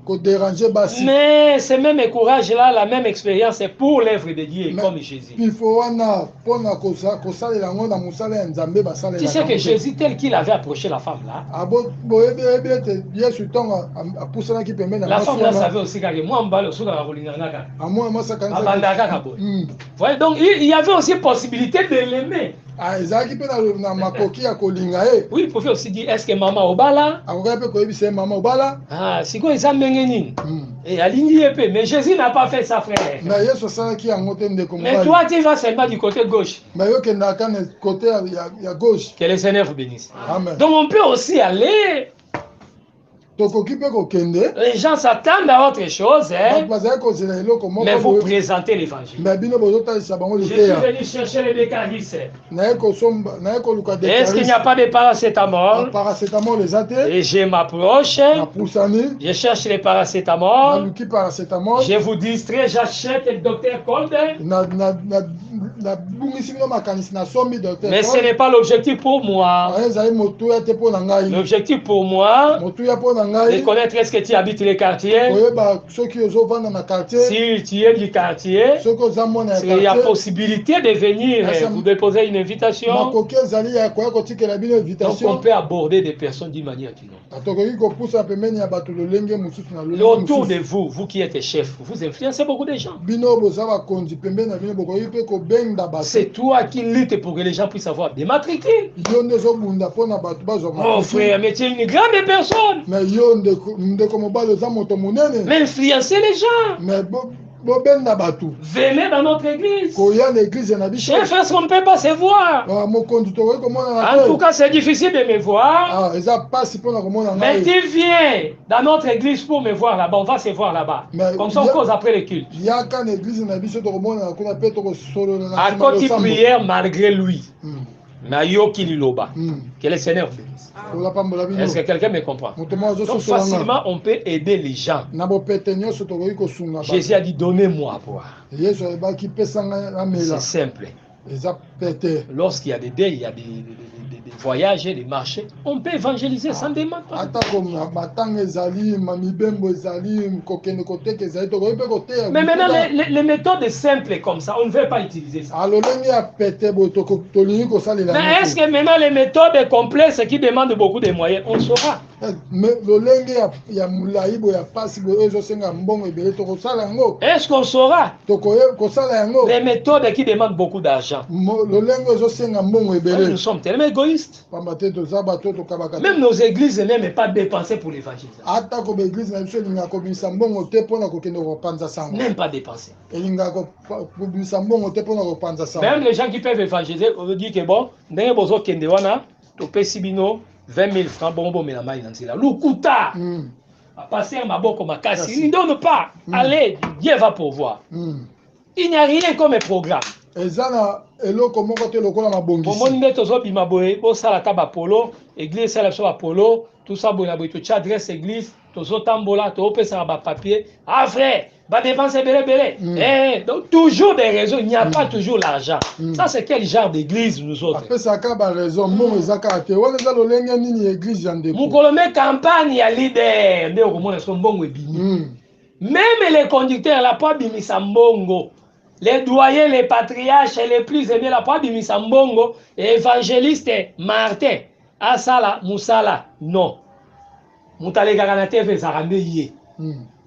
koderange basi Mais ce même courage-là, la même expérience, c'est pour l'œuvre de Dieu, Mais- comme Jésus. pifo wana mpona kosalela yango na mosala ya nzambe Tu sais basalelaka que Jésus, tel qu'il avait approché la femme là, boyebi ete yesu ntongo apusanaki pembeni la ya femme mwasi là wana savait aussi que moi, je suis dans la Rolinganga. amoi mwasi akanisaki Abandaka Kabo. Voyez, donc il y avait aussi possibilité de l'aimer. ezalaki mpe na makoki ya kolinga ye Oui, il pouvait aussi dire, est-ce que maman Obala? akokaki mpe koyebisa ye mama obala Ah, c'est quoi ça mengenine? Et aligné épée. Mais Jésus n'a pas fait ça, frère. na yesu asalaki yango te ndeko Mais mobali toi, tu vas seulement du côté gauche. me yo okendaka na kote ya gauche Que le Seigneur vous bénisse. amen Donc on peut aussi aller. tokoki mpe kokende Les gens s'attendent à autre chose, bato hein? bazali kozela eloko Mais vous moko présentez l'évangile. me bino bozotalisa bango Je suis liteya venu chercher les décarisses. naye koluka Est-ce qu'il n'y a pas de paracétamol? paracétamol eza te Et je m'approche. napusani Je cherche les paracétamol. naluki paracétamol Je vous distrais, j'achète le docteur Cold. nabungisi bino makanisi nasombi Mais ce n'est pas l'objectif pour moi. ezali motuya te mpo na ngai L'objectif pour moi, motuya mpo na de ngai connaître est-ce que tu habites les quartiers. koyeba soki ozovanda na quartier Si tu es du quartier, soki oza mwana ya il y a quartier possibilité de venir vous déposer une invitation. makoki ezali ya koya kotikela bino Donc on invitation peut aborder des personnes d'une manière ou d'une autre. tokoki kopusa pembeni ya bato lolenge mosusu na Et lolenge autour de mosusu vous qui êtes chef, vous influencez beaucoup de gens. bino boza bakonzi pembeni na bino bokoki mpe kobenda bato C'est toi qui luttes pour que les gens puissent avoir des matricules. yo nde ezobunda mpona bato bazwa Oh makoki frère, mais tu es une grande personne. mais yo ndeko mobali oza moto monene Mais influencer les gens. mais bobenda bato Venez dans notre église. koya na eglize na biso Chef, est-ce qu'on ne peut pas se voir? mokonzi tokoki komonana En tout te cas, c'est difficile de me voir. eza mpasi mpona komona Mais ngai tu viens dans notre église pour me voir là-bas. On va se voir là-bas. Mais Comme ça, on cause après le culte. yaka na eglize na biso tokomonana kuna mpe tokosolola na À nsima côté losambo. prière malgré lui. Mm, Mais Yoki Liloba. mm. Que le Seigneur bénisse. olapambola bino Est-ce que quelqu'un me comprend? moto moko Donc azososolanga facilement, on peut aider les gens. na bopete nyonso tokoki kosunga bato. Jésus a dit, donnez-moi à boire. yesu alobaki pesa ngai amela C'est simple. eza pete Lorsqu'il y a des deuils, il y a des voyages, des marchés, on peut évangéliser sans demande. atako matanga ezali mibembo ezali kokende koteka ezali tokoki mpe koteya Mais maintenant, les méthodes simples comme ça, on ne veut pas utiliser ça. alolenge ya pete boye tolingi kosalela Mais est-ce que maintenant les méthodes complexes qui demandent beaucoup de moyens, on saura? lolenge ya molai boye ya pasi boye oyo ezosenga mbongo ebele tokosala yango Est-ce qu'on saura? tokoye kosala yango Les méthodes qui demandent beaucoup d'argent. lolenge oyo ezosenga mbongo Nous ebele sommes tellement égoïstes. pamba te toza bato tokabaka te Même nos églises n'aiment pas dépenser pour l'évangélisation. atako baeglize na biso elingaka kobimisa mbongo te mpona kokende kopanza sango N'aiment pas dépenser. elingaka kobimisa mbongo te mpona kopanza sango Même les gens qui peuvent évangéliser, on veut dire que bon, ndenge bozo kende wana, topesi bino 20 000 francs bonbon mais la main dans Lukuta. Passer à maboko makasi. Merci. Il ne donne pas. Allez, Dieu va pourvoir. Il n'y a rien comme un programme. eza na eloko moko te lokola Pour mabongisi mon nez tozo bima boye, bo sala ta ba polo, église sala so ba polo, tout ça bon tu adresse église to tambola to pesa ba papier ah frère va dépenser belé donc toujours des raisons, il n'y a pas toujours l'argent. Ça c'est quel genre d'église nous autres? Après ça ka ba raison mon ezaka te wana za lolenga nini église yande mu kolome campagne ya leader nde okomona so mbongo ebimi. Même les conducteurs la pas bimisa mbongo. Les doyens, les patriarches les plus aimés la pas bimisa mbongo, évangéliste Martin Asala Musala non. Mutale gagana TV zarande yé.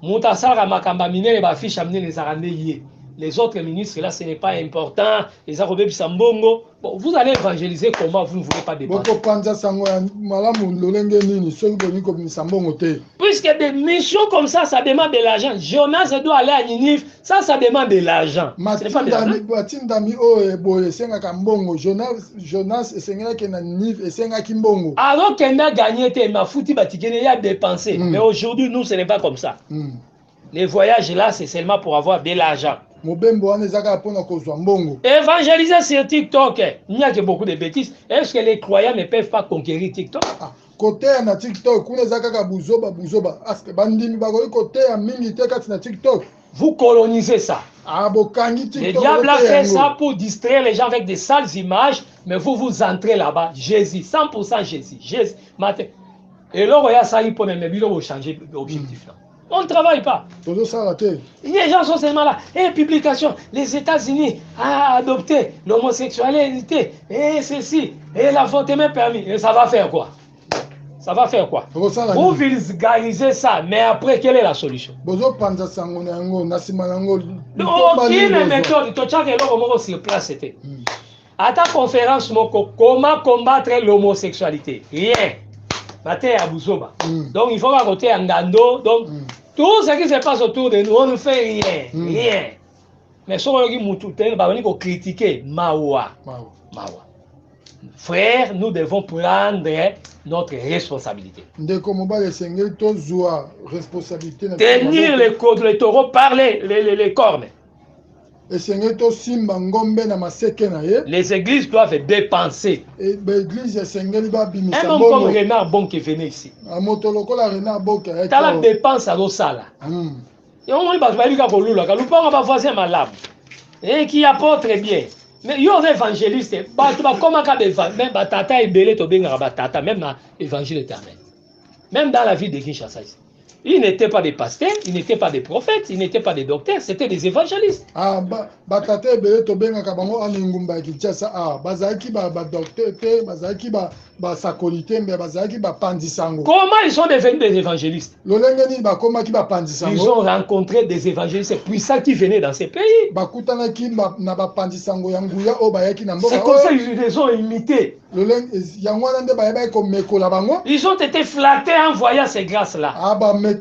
Muta sala makamba minene ba fiche amene zarande yé. Les autres ministres là ce n'est pas important, les arobé bisambongo. Bon, vous allez évangéliser comment vous ne voulez pas dépenser. Boko panza sango ya malamu lolenge nini soki boni ko bisambongo te. Puisque des missions comme ça demande de l'argent. Jonas doit aller à Ninive, ça demande de l'argent. Ce n'est pas de l'argent. Matindami o eboye senga kambongo. Jonas esenga ke na Ninive esenga kimbongo. Alors qu'il a gagné te ma fouti batikene ya dépensé. Mais aujourd'hui nous ce n'est pas comme ça. Les voyages là c'est seulement pour avoir de l'argent. Évangéliser sur TikTok, il n'y a que beaucoup de bêtises. Est-ce que les croyants ne peuvent pas conquérir TikTok? Côté na TikTok, vous colonisez ça. Le diable a fait ça pour distraire les gens avec des sales images, mais vous entrez là-bas. Jésus, 100% Jésus. Jésus. Et là, il y a changer d'objectif. On ne travaille pas. Les gens sont seulement là. Et publication, les États-Unis ont adopté l'homosexualité, et ceci, et l'avortement permis. Et ça va faire quoi? Ça va faire quoi? Vous vulgarisez ça, mais après, quelle est la solution? Aucune méthode. Tu as sur place, c'était. À ta conférence, comment combattre l'homosexualité? Rien. Donc il faut raconter un gando. Donc tout ce qui se passe autour de nous, on ne fait rien. Rien. Mais si on veut critiquer Mawa. Frère, nous devons prendre notre responsabilité. Tenir les codes, les taureaux, parler les cornes. Les églises doivent dépenser. Un homme comme Renard Bon qui venait ici. T'as la dépense à l'Osala. Et on va dire et qui apporte très bien. Mais il y a des évangélistes. Même Tata est belé, même l'évangile éternel. Même dans la vie de Kinshasa. Ils n'étaient pas des pasteurs, ils n'étaient pas des prophètes, ils n'étaient pas des docteurs, c'était des évangélistes. Comment ils sont devenus des évangélistes? Ils ont rencontré des évangélistes puissants qui venaient dans ces pays. C'est comme ça qu'ils les ont imités. Ils ont été flattés en voyant ces grâces-là. Mais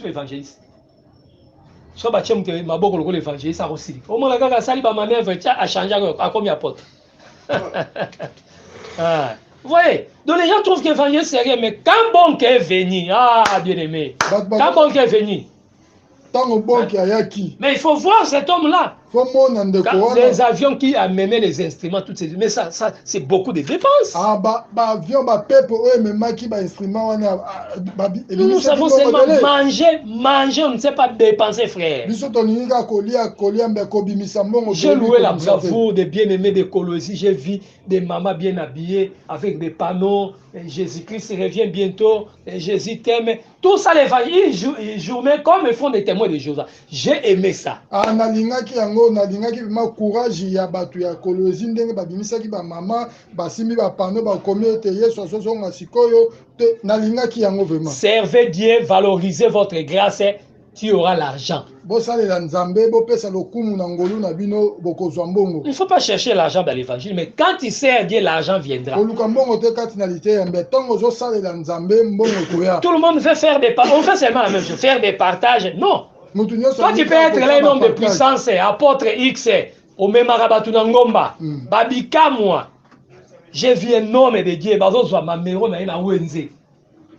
évangéliste. So ba chemu te maboko lokolo évangéliste a aussi. Au moins la gars sali ba manœuvre a changé à combien apôtre. Vous voyez, donc les gens trouvent qu'évangéliste c'est rien, mais quand bon est venu, bien aimé, quand bon est venu, mais il faut voir cet homme-là. Les avions qui amenaient les instruments, toutes ces... Mais ça c'est beaucoup de dépenses. Nous savons seulement manger, on ne sait pas dépenser, frère. J'ai loué la bravoure des bien-aimés de Colosie. J'ai vu des mamans bien habillées avec des panneaux. Jésus-Christ revient bientôt. Jésus t'aime. Tout ça, les jouent comme ils font des témoins de Jésus. J'ai aimé ça. nalingaki ma courage ya batu ya Kolozi ndenge babimisaki ba mama basimi ba pano ba komi ete Yesu asozonga sikoyo te nalingaki yango vraiment. Servez Dieu, valorisez votre grâce, tu auras l'argent. Il ne faut pas chercher l'argent dans l'évangile, mais quand il sert Dieu, l'argent viendra. Tout le monde veut faire des partages. On fait seulement la même chose, faire des partages. Non. Toi, tu peux être là, un homme de puissance, apôtre X, au même Arabatunangomba, Babika, moi. J'ai vu un homme de Dieu, ma mère,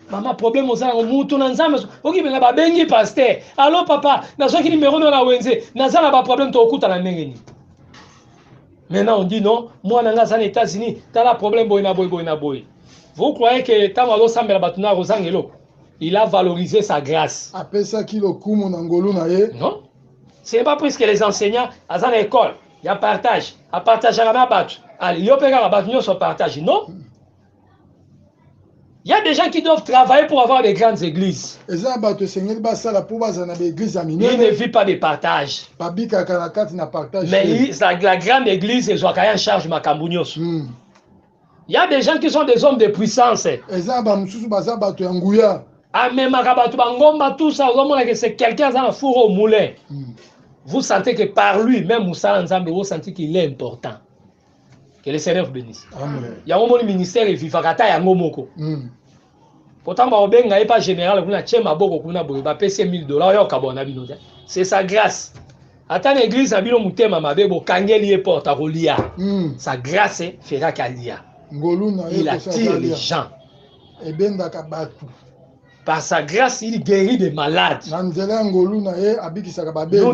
maman, problème aux gens, moutou nanzame, ok, mais là, bengi pasteur. Allô, papa, n'a pas qui numéro dans la Wenze, n'a pas problème, tu écoutes à la nengeni. Maintenant, on dit non, moi, je suis aux États-Unis, tu as un problème, boy. Vous croyez que Tamalo Sambela Batuna Rosangelo, il a valorisé sa grâce? Après ça, qui le coup, mon angolo, non. Ce n'est pas plus que les enseignants, à l'école, il y a partage. À partager à la battu. Il y a un battu, sur partage. Non. Il y a des gens qui doivent travailler pour avoir des grandes églises. Il ne vit pas de partage. Mais la grande église, ils ont quand même en charge Macambunios. Il y a des gens qui sont des hommes de puissance. Ah, mais tout ça, c'est quelqu'un qui a un four au moulin. Vous sentez que par lui, même Moussa Nzambe, vous sentez qu'il est important. Que le Seigneur vous bénisse. Il y a un ministère et vivakata ya ngomoko. Pourtant, on n'est pas général, on a payé $1000. C'est sa grâce. Attends l'église, sa grâce fera qu'Alia. Il attire les gens. Par sa grâce, il guérit des malades. Nous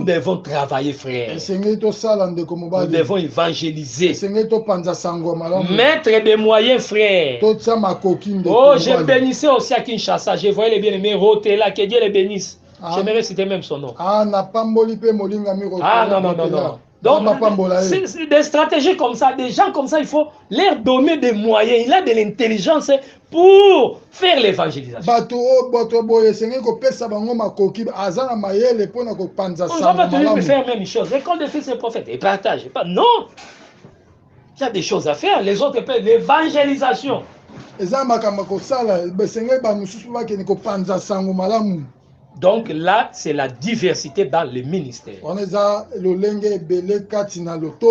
devons travailler, frère. Nous devons évangéliser. Mettre des moyens, frère. Oh, je bénissais aussi à Kinshasa. Je voyais les bien-aimés Rotela. Que Dieu les bénisse. J'aimerais citer même son nom. Ah, non. Donc, c'est des stratégies comme ça, des gens comme ça, il faut leur donner des moyens. Il a de l'intelligence pour faire l'évangélisation. On ne va pas toujours faire la même chose. L'école des fils et prophètes, et partage. Non. Il y a des choses à faire. Les autres appellent l'évangélisation. Donc là, c'est la diversité dans les ministères.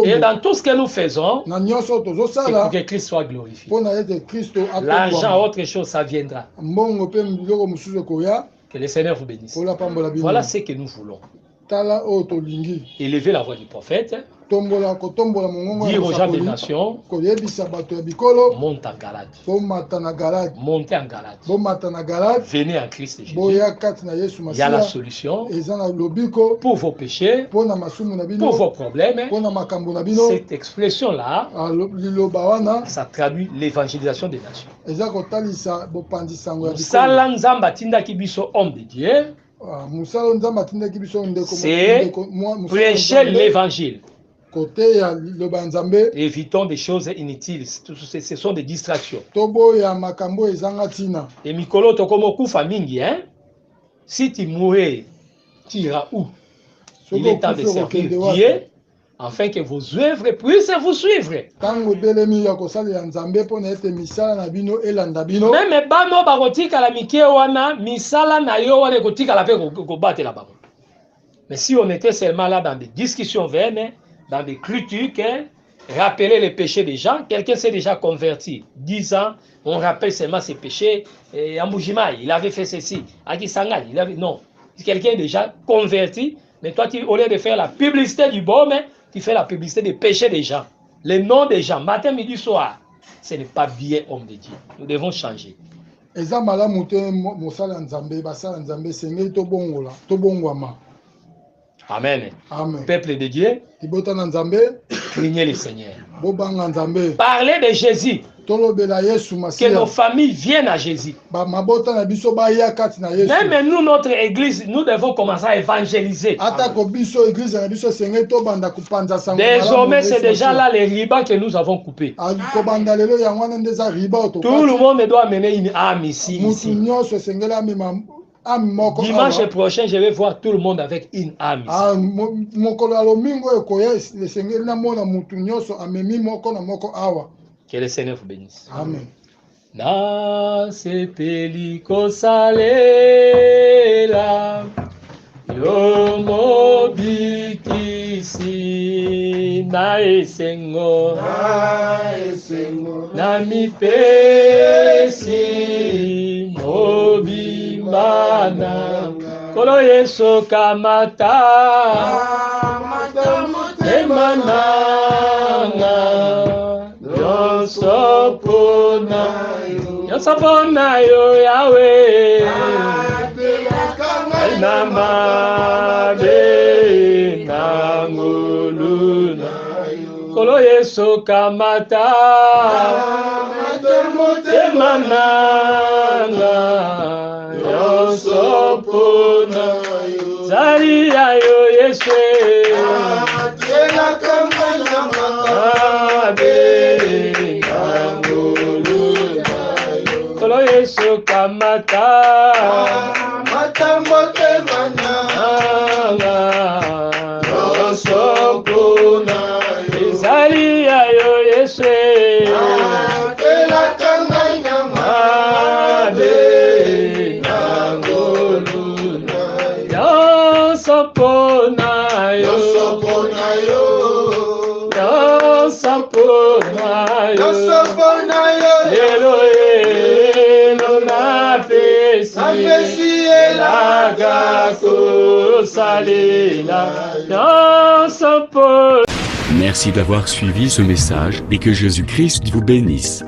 Et dans tout ce que nous faisons, c'est pour que Christ soit glorifié. L'argent, autre chose, ça viendra. Que le Seigneur vous bénisse. Voilà ce que nous voulons. Élever la voix du prophète. Dire aux gens des nations, monte en Galate. Montez en Galate. Venez en Christ Jésus. Il y a la solution pour vos péchés, pour vos problèmes. Cette expression-là, ça traduit l'évangélisation des nations. Salam Zamba Tinda Kibiso, homme de Dieu, c'est prêcher l'évangile. Évitons des choses inutiles. Ce sont des distractions. Et Mikolo Tokomo Kufa Mingi, hein? Si tu mourais, tu iras où? Il est temps de servir Dieu afin que vos œuvres puissent vous suivre. Même bano barotika la mike wana misala na yo wana kotika la pe ko batela bango. Mais si on était seulement là dans des discussions vaines, dans des critiques, rappeler les péchés des gens, quelqu'un s'est déjà converti. 10 ans, on rappelle seulement ses péchés. Amboujima, il avait fait ceci. Akisanga, il avait... Non. Quelqu'un est déjà converti, mais toi, au lieu de faire la publicité du bon, tu fais la publicité des péchés des gens. Les noms des gens, matin, midi, soir. Ce n'est pas bien, homme de Dieu. Nous devons changer. Amen. Amen. Peuple de Dieu, craignez le Seigneur. Parlez de Jésus. Que nos familles viennent à Jésus. Même nous, notre église, nous devons commencer à évangéliser. Désormais, c'est déjà là les ribans que nous avons coupés. Tout le monde doit amener une âme ici. Dimanche prochain, je vais voir tout le monde avec une âme ici. Que le Seigneur vous bénisse. Amen. Na sepeliko salela yo mobikisi na esengo na mipesi mobimana kolo Yesu kamata emananga Yosapona yo Yahweh Nama be nanguluna Kolo Yesu kamata motema nanga nyonso mpona yo zali ya yo Yesu atelaka manyama Kolo Yesu kamata motema nanga nyonso mpona yo zali ya yo Yesu atelaka manyama nyonso mpona yo lelo napesi elaka kosalela nyonso mpona. Merci d'avoir suivi ce message et que Jésus-Christ vous bénisse.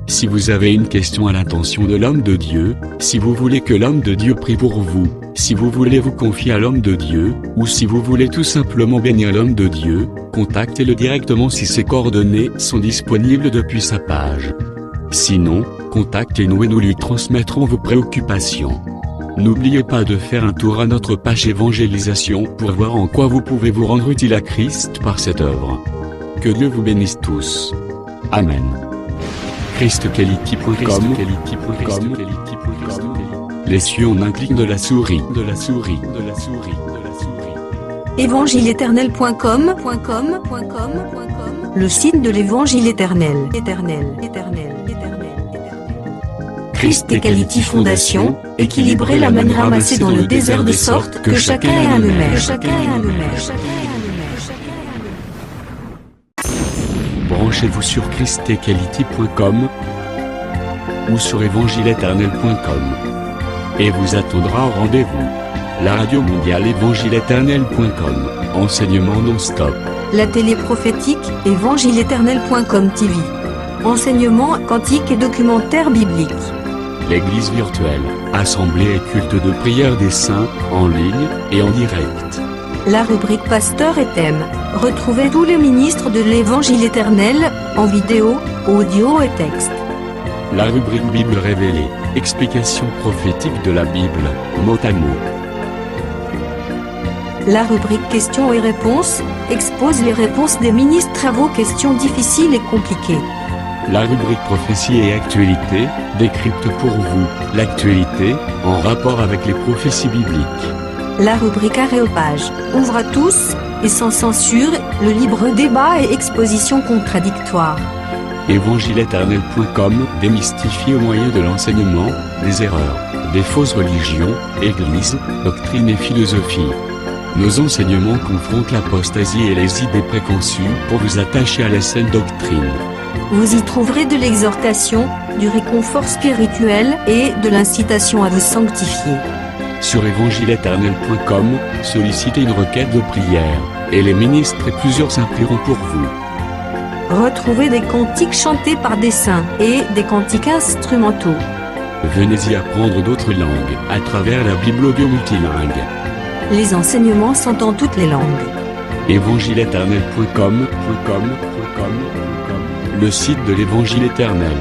Si vous avez une question à l'intention de l'homme de Dieu, si vous voulez que l'homme de Dieu prie pour vous, si vous voulez vous confier à l'homme de Dieu, ou si vous voulez tout simplement bénir l'homme de Dieu, contactez-le directement si ses coordonnées sont disponibles depuis sa page. Sinon, contactez-nous et nous lui transmettrons vos préoccupations. N'oubliez pas de faire un tour à notre page évangélisation pour voir en quoi vous pouvez vous rendre utile à Christ par cette œuvre. Que Dieu vous bénisse tous. Amen. ChristQuality.com. Les cieux en un clic de la souris. Évangile-éternel.com, le site de l'Évangile éternel. Christ Equality Fondation, équilibrer la manne ramassée dans le désert de sorte que chacun ait un maire. Branchez-vous sur ChristEquality.com ou sur évangile-éternel.com et vous attendra au rendez-vous. La radio mondiale évangile-éternel.com, enseignement non-stop. La télé prophétique évangile-éternel.com TV, enseignement quantique et documentaire biblique. L'église virtuelle, assemblée et culte de prière des saints, en ligne et en direct. La rubrique Pasteur et thème. Retrouvez tous les ministres de l'Évangile éternel, en vidéo, audio et texte. La rubrique Bible révélée, explication prophétique de la Bible, mot à mot. La rubrique Questions et réponses, expose les réponses des ministres à vos questions difficiles et compliquées. La rubrique Prophétie et actualité, décrypte pour vous, l'actualité, en rapport avec les prophéties bibliques. La rubrique Aréopage, ouvre à tous, et sans censure, le libre débat et exposition contradictoire. Évangile-éternel.com, démystifié au moyen de l'enseignement, des erreurs, des fausses religions, églises, doctrines et philosophie. Nos enseignements confrontent l'apostasie et les idées préconçues pour vous attacher à la saine doctrine. Vous y trouverez de l'exhortation, du réconfort spirituel et de l'incitation à vous sanctifier. Sur évangile-éternel.com, sollicitez une requête de prière, et les ministres et plusieurs saints prieront pour vous. Retrouvez des cantiques chantés par des saints et des cantiques instrumentaux. Venez y apprendre d'autres langues à travers la Bible audio multilingue. Les enseignements sont en toutes les langues. Évangile-éternel.com, le site de l'Évangile éternel.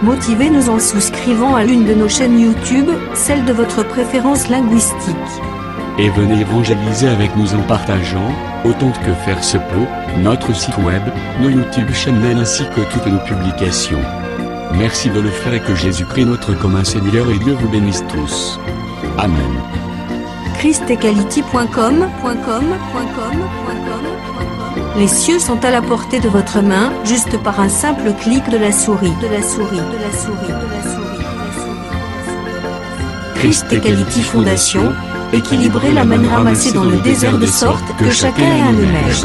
Motivez-nous en souscrivant à l'une de nos chaînes YouTube, celle de votre préférence linguistique. Et venez évangéliser avec nous en partageant, autant que faire se peut, notre site web, nos YouTube channels ainsi que toutes nos publications. Merci de le faire et que Jésus-Christ notre commun Seigneur et Dieu vous bénisse tous. Amen. ChristEquality.com. Les cieux sont à la portée de votre main, juste par un simple clic de la souris. Christ Equality Fondation, équilibrer la manne ramassée dans le désert de sorte que chacun ait un maire.